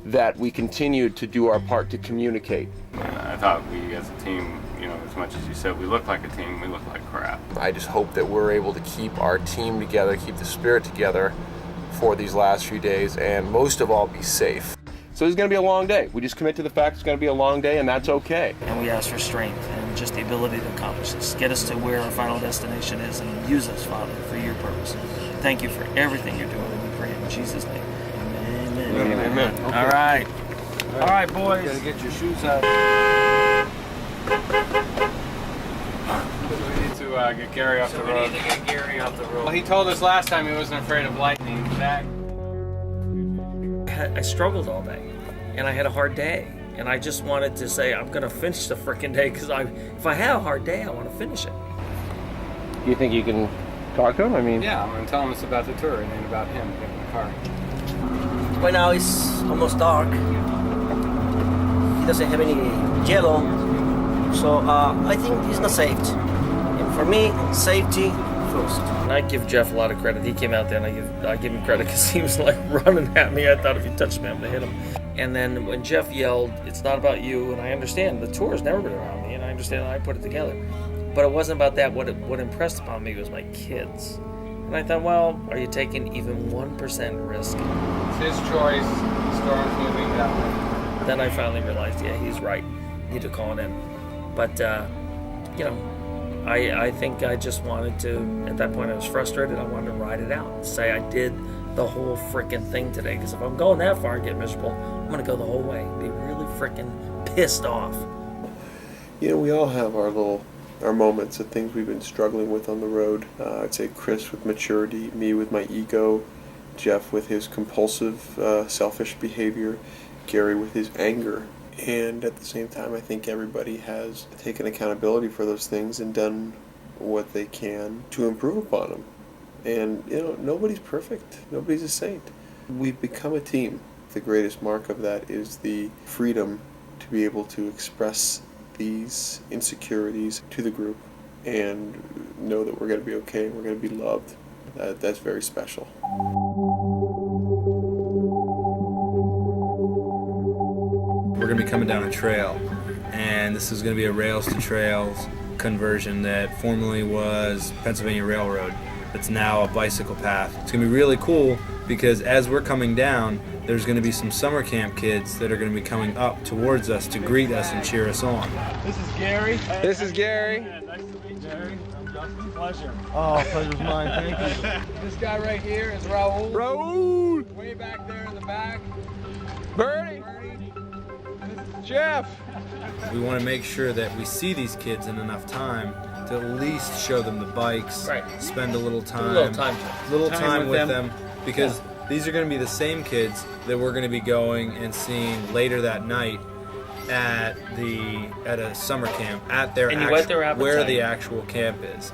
that we continue to do our part to communicate. I thought we, as a team, as much as you said we look like a team, we look like crap. I just hope that we're able to keep our team together, keep the spirit together for these last few days, and most of all, be safe. So it's going to be a long day. We just commit to the fact it's going to be a long day, and that's okay. And we ask for strength and just the ability to accomplish this. Get us to where our final destination is, and use us, Father, for your purpose. Thank you for everything you're doing, and we pray in Jesus' name. Amen. Amen. Amen. Okay. All right, boys. You gotta get your shoes out. We need to get Gary off the road. We need to get Gary off the road. Well, he told us last time he wasn't afraid of lightning. I struggled all day, and I had a hard day, and I just wanted to say I'm going to finish the frickin' day, because if I have a hard day, I want to finish it. You think you can talk to him? I mean, Yeah, I'm going to tell him it's about the tour and then about him getting the car. Right now it's almost dark. He doesn't have any yellow, so I think it's not safe. And for me, safety first. And I give Jeff a lot of credit. He came out there, and I give him credit because he was like running at me. I thought if he touched me, I'm gonna hit him. And then when Jeff yelled, "It's not about you," and I understand the tour has never been around me, and I understand I put it together, but it wasn't about that. What impressed upon me was my kids. And I thought, well, are you taking even 1% risk? It's his choice. The storm's moving that way. Then I finally realized, yeah, he's right. Need to call it in. But, I think I just wanted to, at that point I was frustrated, I wanted to ride it out. Say I did the whole frickin' thing today. Because if I'm going that far and get miserable, I'm going to go the whole way. Be really frickin' pissed off. We all have our moments of things we've been struggling with on the road. I'd say Chris with maturity, me with my ego, Jeff with his compulsive, selfish behavior, Gary with his anger. And at the same time, I think everybody has taken accountability for those things and done what they can to improve upon them. And, nobody's perfect. Nobody's a saint. We've become a team. The greatest mark of that is the freedom to be able to express these insecurities to the group and know that we're going to be okay, we're going to be loved. That's very special. We're going to be coming down a trail, and this is going to be a rails to trails conversion that formerly was Pennsylvania Railroad. It's now a bicycle path. It's going to be really cool because as we're coming down, there's going to be some summer camp kids that are going to be coming up towards us to greet us and cheer us on. This is Gary. This is Gary. Nice to meet you, Gary. I'm Justin. Pleasure. Oh, pleasure's mine. Thank you. This guy right here is Raul. Raul! Way back there in the back. Bernie! Jeff! We want to make sure that we see these kids in enough time to at least show them the bikes, spend a little time, with them, because these are going to be the same kids that we're going to be going and seeing later that night at a summer camp at their where the actual camp is.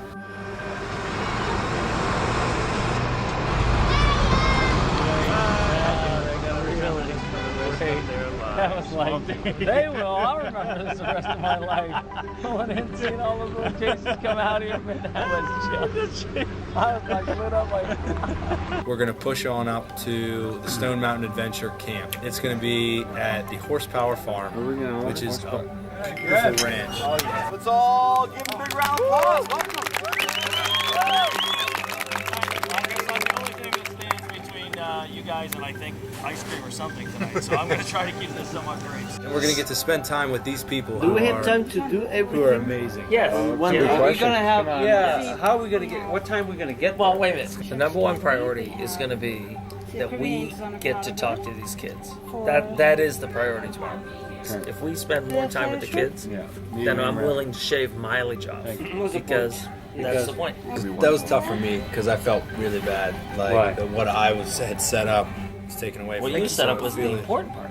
That was like, they will. I'll remember this the rest of my life. Going and seeing all those little cases come out here, man, that was chill. I was like lit up like. We're going to push on up to the Stone Mountain Adventure Camp. It's going to be at the Horsepower Farm, which is a beautiful ranch. Oh, yeah. Let's all give them a big round of applause. Welcome. You guys and I think ice cream or something tonight, so I'm going to try to keep this somewhat brief. And we're going to get to spend time with these people Do we have time to do everything? who are amazing. Yes. Are we going to have, how are we going to get, what time are we going to get? Well, wait a minute. The number one priority is going to be that we get to talk to these kids. That is the priority tomorrow. If we spend more time with the kids, then I'm willing to shave mileage off because that's the point. That was tough for me because I felt really bad. Like what I had set up was taken away from me. What you set up was the important part.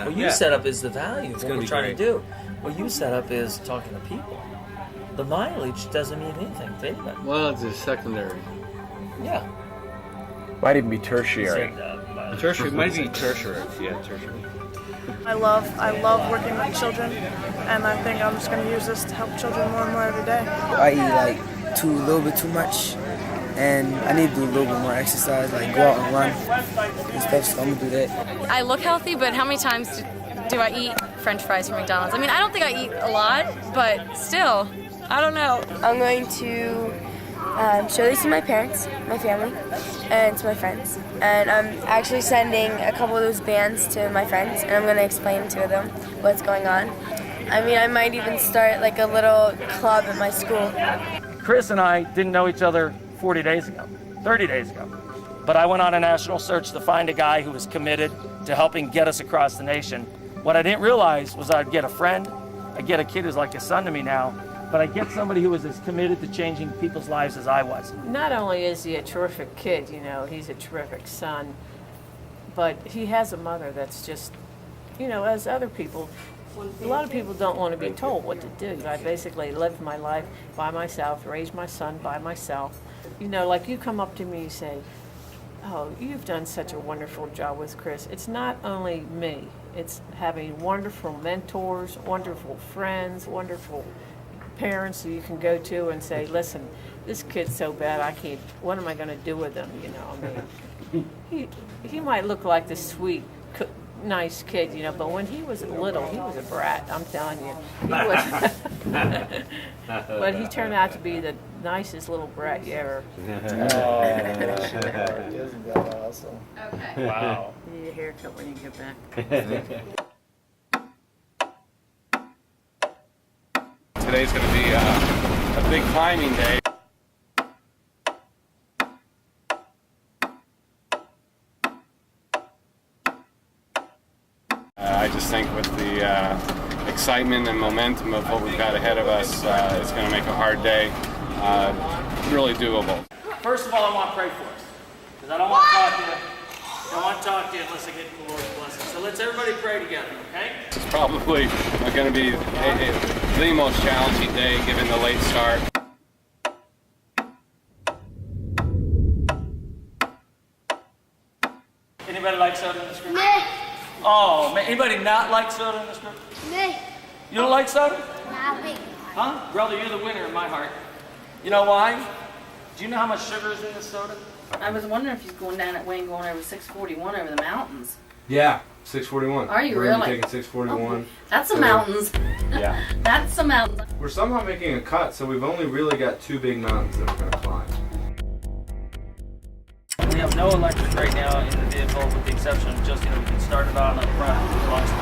What you set up is the value of what we're trying to do. What you set up is talking to people. the mileage doesn't mean anything to anybody. Well, it's a secondary. Yeah. Might even be tertiary. Tertiary, might be tertiary. Yeah, tertiary. I love working with children, and I think I'm just going to use this to help children more and more every day. I eat like a little bit too much, and I need to do a little bit more exercise, like go out and run and stuff, so I'm going to do that. I look healthy, but how many times do I eat French fries from McDonald's? I mean, I don't think I eat a lot, but still, I don't know. I'm going to show these to my parents, my family, and to my friends. And I'm actually sending a couple of those bands to my friends, and I'm going to explain to them what's going on. I mean, I might even start like a little club at my school. Chris and I didn't know each other 40 days ago, 30 days ago. But I went on a national search to find a guy who was committed to helping get us across the nation. What I didn't realize was I'd get a friend, I'd get a kid who's like a son to me now, but I get somebody who was as committed to changing people's lives as I was. Not only is he a terrific kid, you know, he's a terrific son, but he has a mother that's just, you know, as other people, a lot of people don't want to be told what to do. I basically lived my life by myself, raised my son by myself. You know, like you come up to me and say, oh, you've done such a wonderful job with Chris. It's not only me, it's having wonderful mentors, wonderful friends, wonderful parents who you can go to and say, listen, this kid's so bad, I can't, what am I going to do with him? You know, I mean, he might look like this sweet, nice kid, you know, but when he was little, he was a brat, I'm telling you. He was, but he turned out to be the nicest little brat you ever. Isn't that awesome? Okay. Wow. You need a haircut when you get back. Today's going to be a big climbing day. I just think with the excitement and momentum of what we've got ahead of us, it's going to make a hard day really doable. First of all, I want to pray for us, because I don't want to talk to you. I don't want to talk to you unless I get the Lord's blessing. So let's everybody pray together, okay? It's probably going to be the most challenging day given the late start. Anybody like soda in this group? Me. Oh, man, anybody not like soda in this group? Me. You don't like soda? Nah, big. Huh? Brother, you're the winner in my heart. You know why? Do you know how much sugar is in this soda? I was wondering if he's going down at Wayne, going over 641 over the mountains. Yeah, 641. Are you We're really? Gonna be taking 641. Okay. That's the mountains. Yeah. That's the mountains. We're somehow making a cut, so we've only really got 2 big mountains that we're going to climb. We have no electric right now in the vehicle, with the exception of just, you know, we can start it on up front as long as the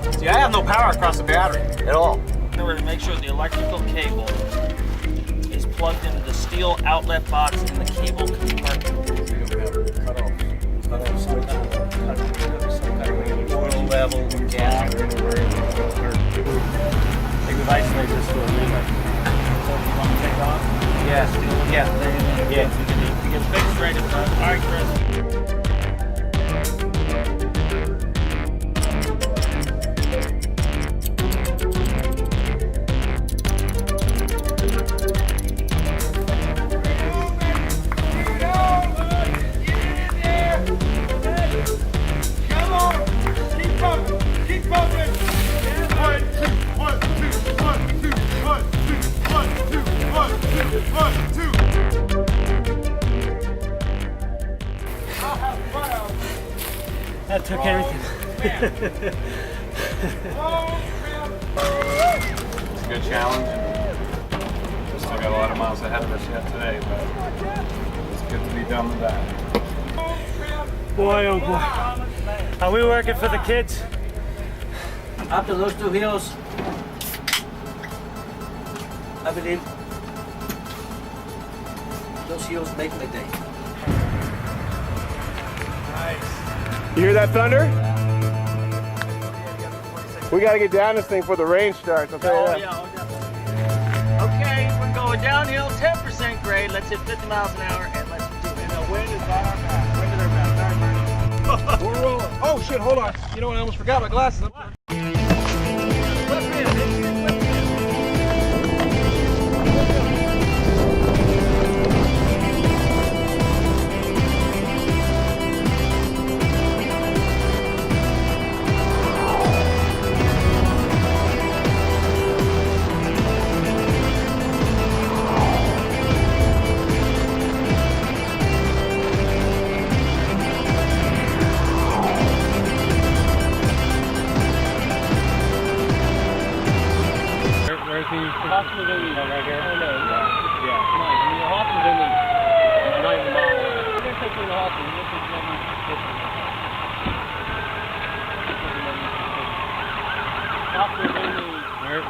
electric. See, I have no power across the battery at all. In order to make sure the electrical cable is plugged into the steel outlet box in the cable compartment. Cut off switch. Oil level, gas. I think we've isolated this to a relay. So if you want to take it off? Yeah. Yeah. We get fixed right in front. All right, Chris. That took everything. It's a good challenge. We've still got a lot of miles ahead of us yet today, but it's good to be done with that. Boy, oh boy. Are we working for the kids? After those 2 hills, I believe those hills make my day. You hear that thunder? We got to get down this thing before the rain starts, I'll tell you that. Okay, we're going downhill, 10% grade. Let's hit 50 miles an hour, and let's do it. And the wind is on our back. Wind at our back. We're rolling. Oh shit, hold on. You know what, I almost forgot my glasses. Flip in.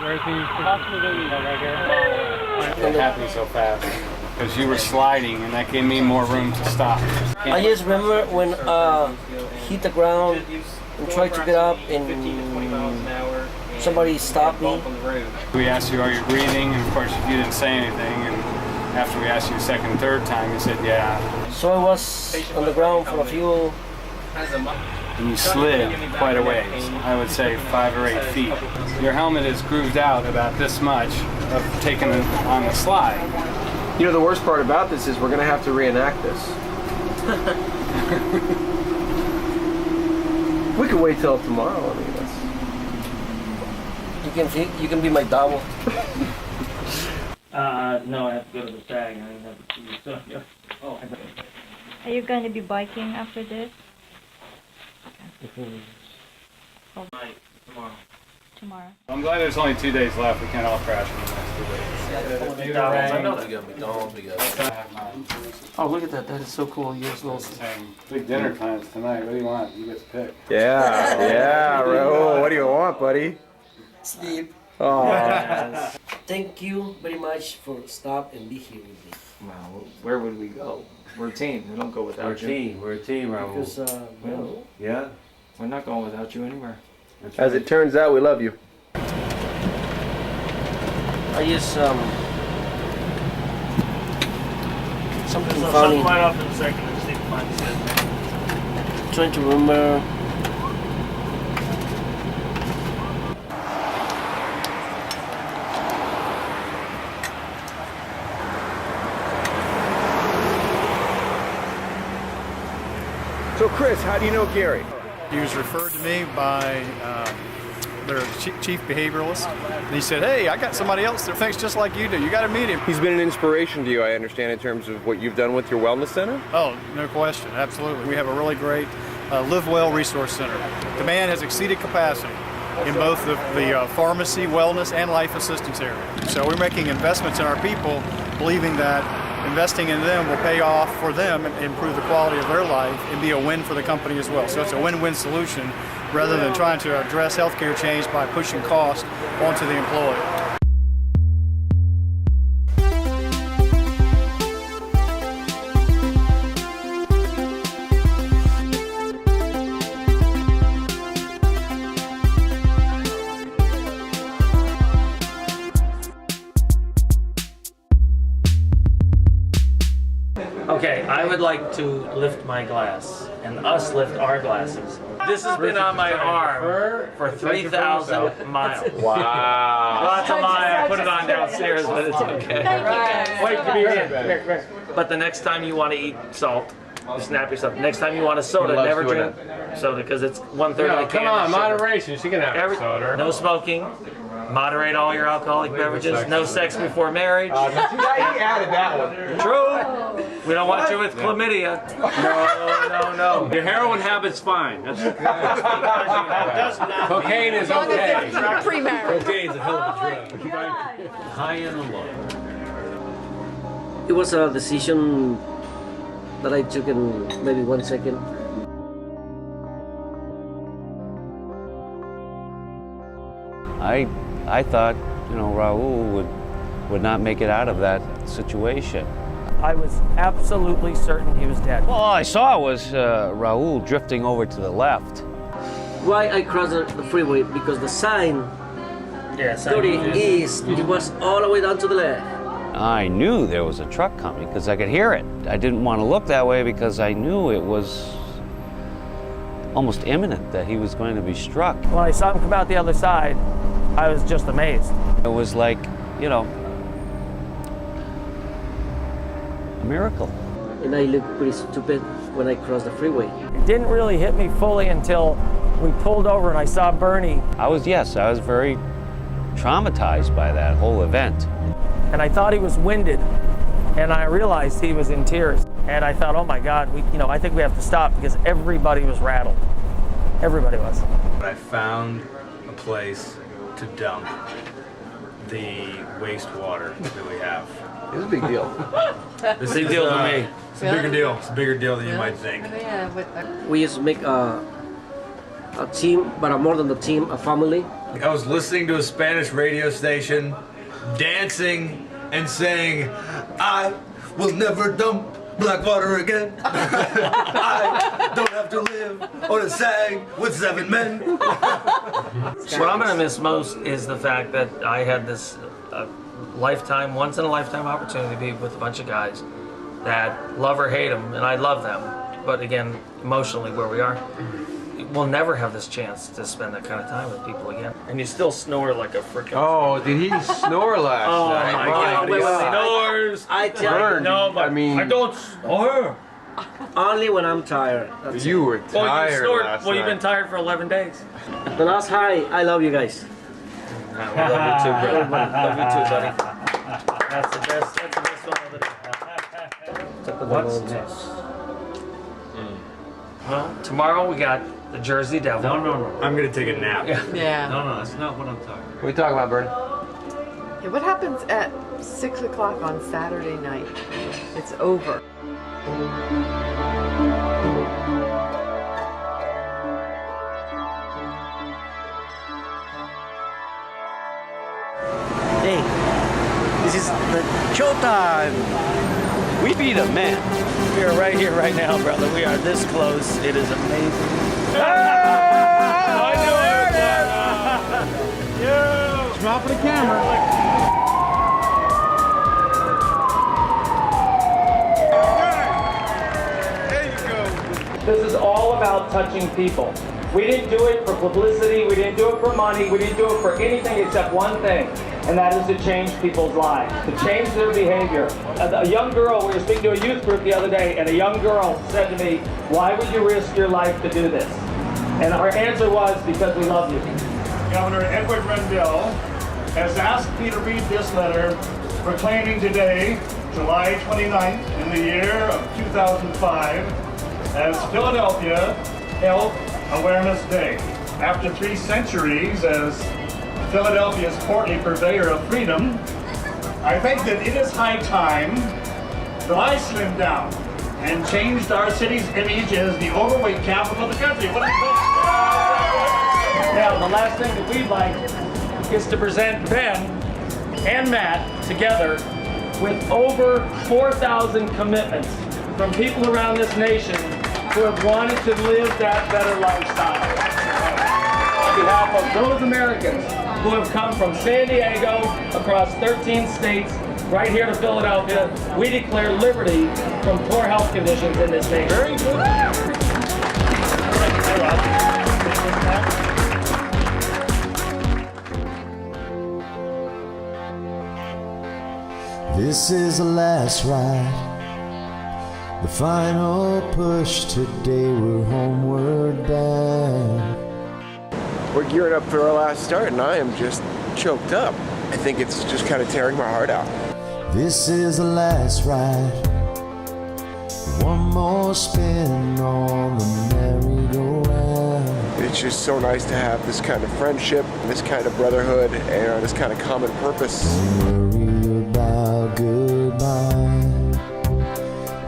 Where's the possibility right here? It happened so fast because you were sliding, and that gave me more room to stop. I just remember when hit the ground and tried to get up, and somebody stopped me. We asked you, "Are you breathing?" And of course, you didn't say anything. And after we asked you the second, third time, you said, "Yeah." So I was on the ground for a few. And you slid quite a ways. I would say 5 or 8 feet. Your helmet is grooved out about this much of taking it on the slide. You know, the worst part about this is we're going to have to reenact this. We could wait till tomorrow. I mean, You can be my double. No, I have to go to the SAG. I have to see you. Oh. Are you going to be biking after this? Tomorrow. I'm glad there's only 2 days left. We can't all crash in the next 2 days. Oh, look at that. That is so cool. Yes, Big dinner plans tonight. What do you want? You get to pick. Yeah, Raul. What do you want, buddy? Sleep. Oh. Thank you very much for stop and be here with me. Wow, where would we go? We're a team. We don't go without you. We're a team, Raul. Because, Yeah? We're not going without you anywhere. As it turns out, we love you. I just something So funny. right off in a second and see if I find it. Trying to remember. So, Chris, how do you know Gary? He was referred to me by their chief behavioralist. And he said, "Hey, I got somebody else that thinks just like you do. You got to meet him." He's been an inspiration to you, I understand, in terms of what you've done with your wellness center? Oh, no question. Absolutely. We have a really great Live Well Resource Center. Demand has exceeded capacity in both the pharmacy, wellness, and life assistance area. So we're making investments in our people, believing that investing in them will pay off for them and improve the quality of their life and be a win for the company as well. So it's a win-win solution rather than trying to address healthcare change by pushing cost onto the employee. Okay, I would like to lift my glass and us lift our glasses. This has been on my arm for 3,000 miles. Wow. Well, that's a lie. I put it on downstairs, but it's okay. Wait, give me your hand. But the next time you want to eat salt, you snap yourself. Next time you want a soda, never drink soda because it's 1/3 of the can. Come on, moderation. She can have a soda. No smoking. Moderate all your alcoholic beverages. No sex before marriage. You added that one. True. We don't want you with chlamydia. No. Your heroin habit's fine. Cocaine is okay. Cocaine's a hell of a drug. High and low. It was a decision that I took in maybe 1 second. I thought, Raul would not make it out of that situation. I was absolutely certain he was dead. Well, all I saw was Raul drifting over to the left. Why I crossed the freeway? Because the sign 30 east, it was all the way down to the left. I knew there was a truck coming because I could hear it. I didn't want to look that way because I knew it was almost imminent that he was going to be struck. When I saw him come out the other side, I was just amazed. It was like, a miracle. And I looked pretty stupid when I crossed the freeway. It didn't really hit me fully until we pulled over and I saw Bernie. I was very traumatized by that whole event. And I thought he was winded, and I realized he was in tears. And I thought, oh my God, I think we have to stop because everybody was rattled. Everybody was. I found a place to dump the wastewater that we have. It's a big deal. It's a big deal to me. It's a bigger deal. It's a bigger deal than you might think. We just make a team, but more than the team, a family. I was listening to a Spanish radio station, dancing and saying, I will never dump Blackwater again. I don't have to live on a sag with 7 men. What I'm going to miss most is the fact that I had this once in a lifetime opportunity to be with a bunch of guys that love or hate them, and I love them. But again, emotionally where we are, we'll never have this chance to spend that kind of time with people again. And you still snore like a freaking... Oh, did he snore last night? Oh my God, Wait. snores! I tell Vern, you, No, but I mean- I don't snore. only when I'm tired. That's You it. were Well, you tired snored. last Well, you've night. been tired for 11 days. The last high, I love you guys. We love you too, brother. Love you too, buddy. That's the best. That's the best one of the day. What's next? Well, tomorrow we got the Jersey Devil. No. I'm gonna take a nap. Yeah. No, that's not what I'm talking about. What are you talking about, Bernie? Yeah, what happens at 6 o'clock on Saturday night? It's over. Hey, this is the showtime. We beat a man. We are right here, right now, brother. We are this close. It is amazing. Smile for the camera. This is all about touching people. We didn't do it for publicity, we didn't do it for money, we didn't do it for anything except one thing, and that is to change people's lives, to change their behavior. A young girl, we were speaking to a youth group the other day, and a young girl said to me, why would you risk your life to do this? And our answer was, because we love you. Governor Edward Rendell has asked me to read this letter proclaiming today, July 29th, in the year of 2005, as Philadelphia Health Awareness Day. After 3 centuries as Philadelphia's portly purveyor of freedom, I think that it is high time that I slimmed down and changed our city's image as the overweight capital of the country. What do you think? Now, the last thing that we'd like is to present Ben and Matt together with over 4,000 commitments from people around this nation who have wanted to live that better lifestyle. On behalf of those Americans who have come from San Diego, across 13 states, right here to Philadelphia, we declare liberty from poor health conditions in this nation. Very good. This is the last ride, the final push. Today we're homeward bound. We're gearing up for our last start, and I am just choked up. I think it's just kind of tearing my heart out. This is the last ride, one more spin on the merry-go-round. It's just so nice to have this kind of friendship, this kind of brotherhood, and this kind of common purpose. Don't worry about goodbye.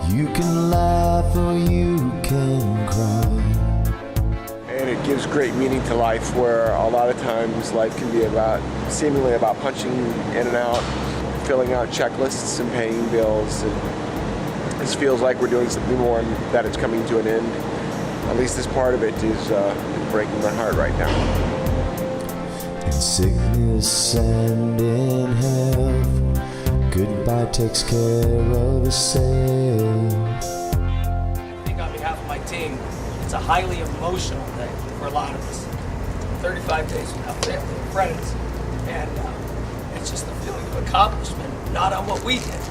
You can laugh or you can cry. And it gives great meaning to life, where a lot of times life can be seemingly about punching in and out, filling out checklists and paying bills. And this feels like we're doing something more and that it's coming to an end. At least this part of it is breaking my heart right now. In sickness and in health, goodbye takes care of itself. I think on behalf of my team, it's a highly emotional day for a lot of us. 35 days without family and friends, and it's just the feeling of accomplishment, not on what we did,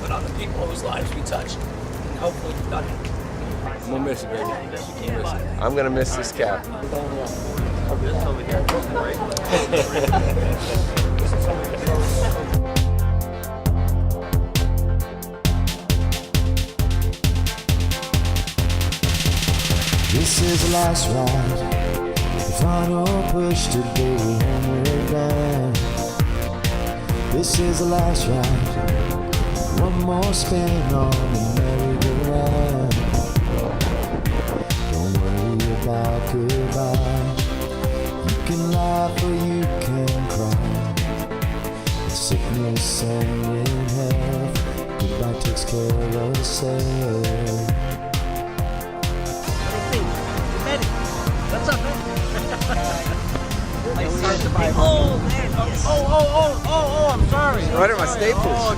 but on the people whose lives we touched, and hopefully we've done it. I'm gonna miss it, baby. I'm gonna miss this cap. This is the last ride, the final push. Today we're homeward bound. This is the last ride, one more spin on the merry-go-round. Don't worry about goodbye. You can laugh or you sickness and in health. Goodbye takes care of itself. What's up, man? I'm sorry. Right at my staples.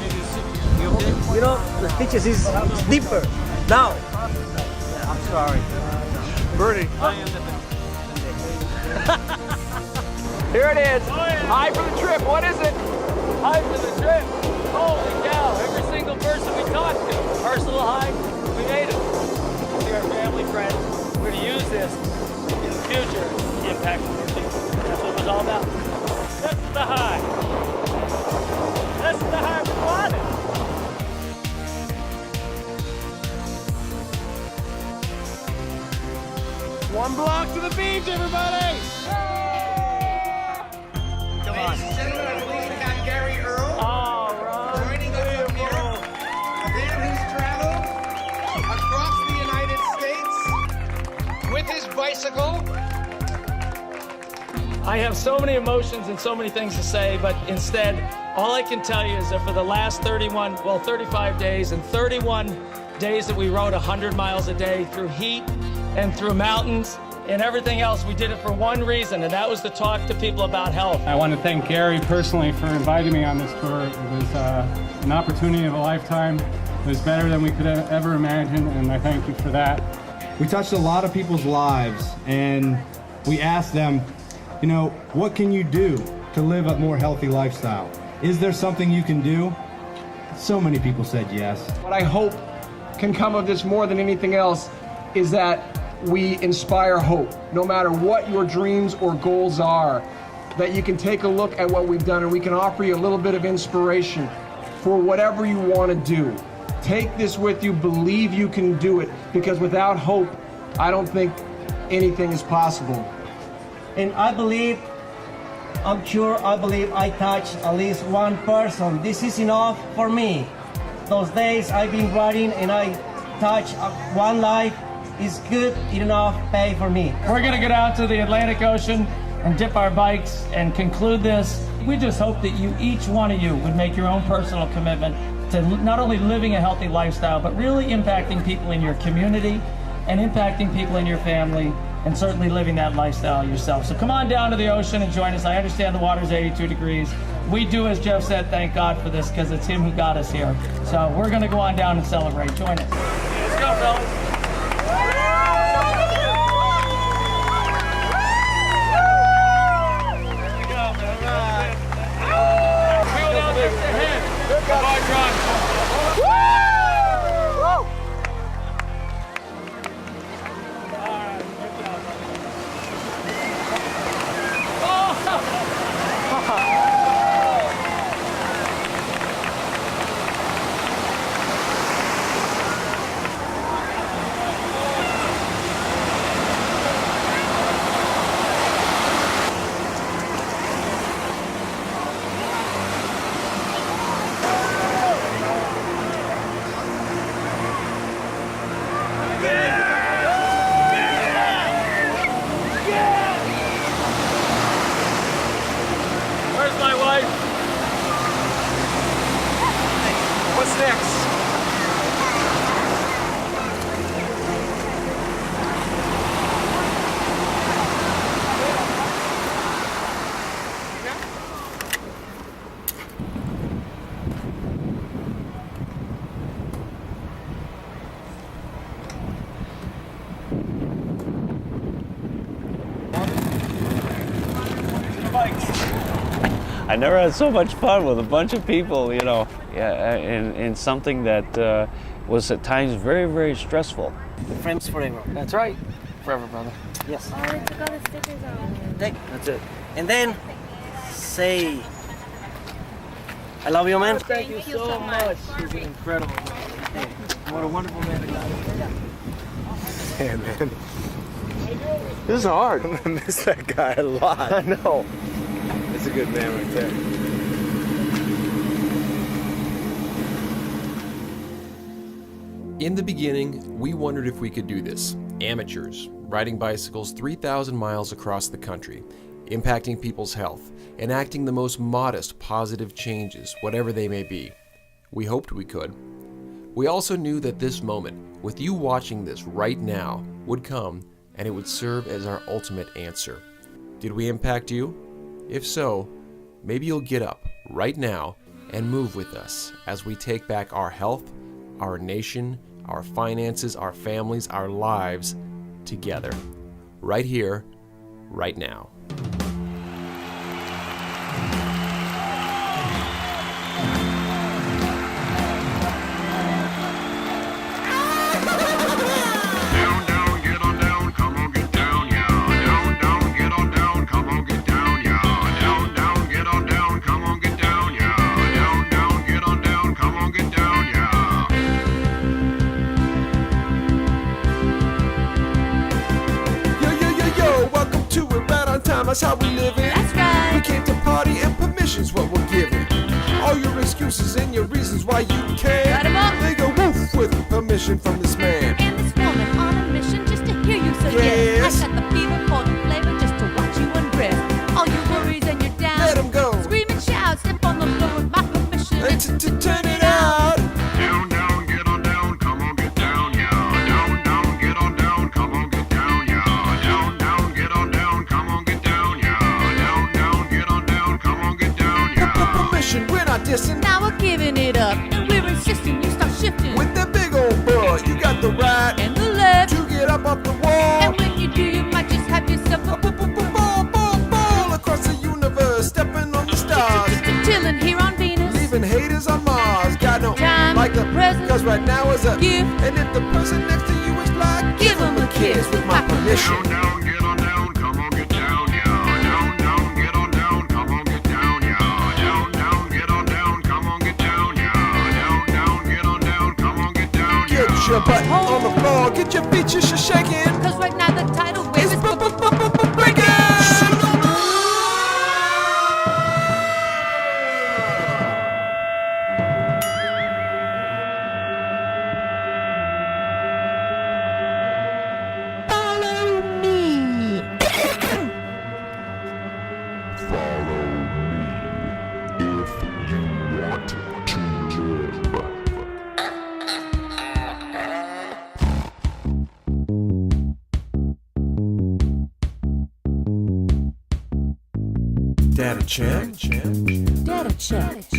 You okay? You know, the stitches is deeper. Now. I'm sorry. Bernie. Here it is. High for the trip. What is it? High for the trip. Holy cow. Every single person we talked to. Personal high. We made it. We're our family, friends. We're going to use this in the future to impact more people. That's what it was all about. That's the high. That's the high we wanted. One block to the beach, everybody! Come on. Ladies and gentlemen, I believe we got Gary Earl joining us up here. A man who's traveled across the United States with his bicycle. I have so many emotions and so many things to say, but instead, all I can tell you is that for the last 35 days and 31 days that we rode 100 miles a day through heat and through mountains and everything else, we did it for one reason, and that was to talk to people about health. I want to thank Gary personally for inviting me on this tour. It was an opportunity of a lifetime. It was better than we could ever imagine, and I thank you for that. We touched a lot of people's lives, and we asked them, you know, what can you do to live a more healthy lifestyle? Is there something you can do? So many people said yes. What I hope can come of this more than anything else is that we inspire hope. No matter what your dreams or goals are, that you can take a look at what we've done and we can offer you a little bit of inspiration for whatever you want to do. Take this with you, believe you can do it, because without hope, I don't think anything is possible. And I believe I touched at least one person. This is enough for me. Those days I've been riding and I touch one life is good enough pay for me. We're going to get out to the Atlantic Ocean and dip our bikes and conclude this. We just hope that you, each one of you, would make your own personal commitment to not only living a healthy lifestyle, but really impacting people in your community and impacting people in your family, and certainly living that lifestyle yourself. So come on down to the ocean and join us. I understand the water's 82 degrees. We do, as Jeff said, thank God for this, because it's him who got us here. So we're going to go on down and celebrate. Join us. Let's go, fellas. Come on, John. Woo! Where's my wife? What's next? I never had so much fun with a bunch of people, you know, in something that was at times very, very stressful. Friends forever. That's right. Forever, brother. Yes. Oh, they took all the stickers off. That's it. And then say, I love you, man. Thank you so much. You've been incredible. What a wonderful man to God. Yeah, man. This is hard. I'm gonna miss that guy a lot. I know. That's a good man right there. In the beginning, we wondered if we could do this. Amateurs, riding bicycles 3,000 miles across the country. impacting people's health, enacting the most modest positive changes, whatever they may be. We hoped we could. We also knew that this moment, with you watching this right now, would come, and it would serve as our ultimate answer. Did we impact you? If so, maybe you'll get up right now and move with us as we take back our health, our nation, our finances, our families, our lives together. Right here, right now. That's how we live it. That's right. We came to party and permission's what we're given. All your excuses and your reasons why you can't. They go woof with permission from this man. And this woman on a mission just to hear you say yes. I got the fever for the flavor just to watch you undress. All your worries and your doubts. Let them go. Scream and shout, step on the floor with my permission. And to turn it out. Down, down, get on down, come on, get down, yeah. Down, down, get on down, come on, get down, yeah. Down, down, get on down, come on, get down, yeah. Down, down, get on down, come on, get down, yeah. Permission, we're not dissing. Now we're giving it up, and we're insisting you start shifting. With that big old butt, you got the right and the left to get up off the wall. And when you do, you might just have yourself a ball across the universe, stepping on the stars. Just chilling here on Venus, leaving haters on Mars. Got no time like the present, cause right now is a gift. And if the person next to you is black, give him a kiss with my permission. Down, down, get on down, come on, get down, yeah. Down, down, get on down, come on, get down, yeah. Down, down, get on down, come on, get down, yeah. Down, down, get on down, come on, get down, yeah. Get your butt on the floor, get your feet just shaking. Cause right now the tidal wave is breaking. Data check. Data check.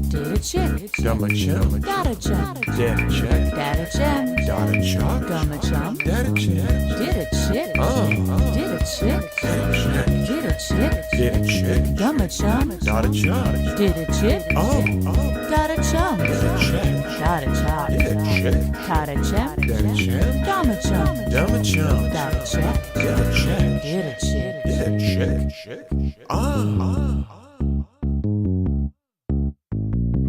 Data check. Gumma chum. Data check. Data check. Data check. Data chuck. Gumma chum. Data check. Data check. Data check. Data check. Data check. Data check. Gumma chum. Data chuck. Data check. Data chum. Data check. Data chop. Data check. Data check. Data check. Gumma chum. Dumma chum. Data check. Data check. Data check. Data check.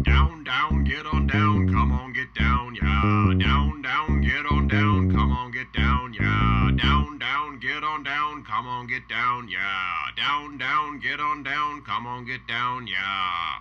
Down, down, get on down, come on, get down, yeah. Down, down, get on down, come on, get down, yeah. Down, down, get on down, come on, get down, yeah. Down, down, get on down, come on, get down, yeah.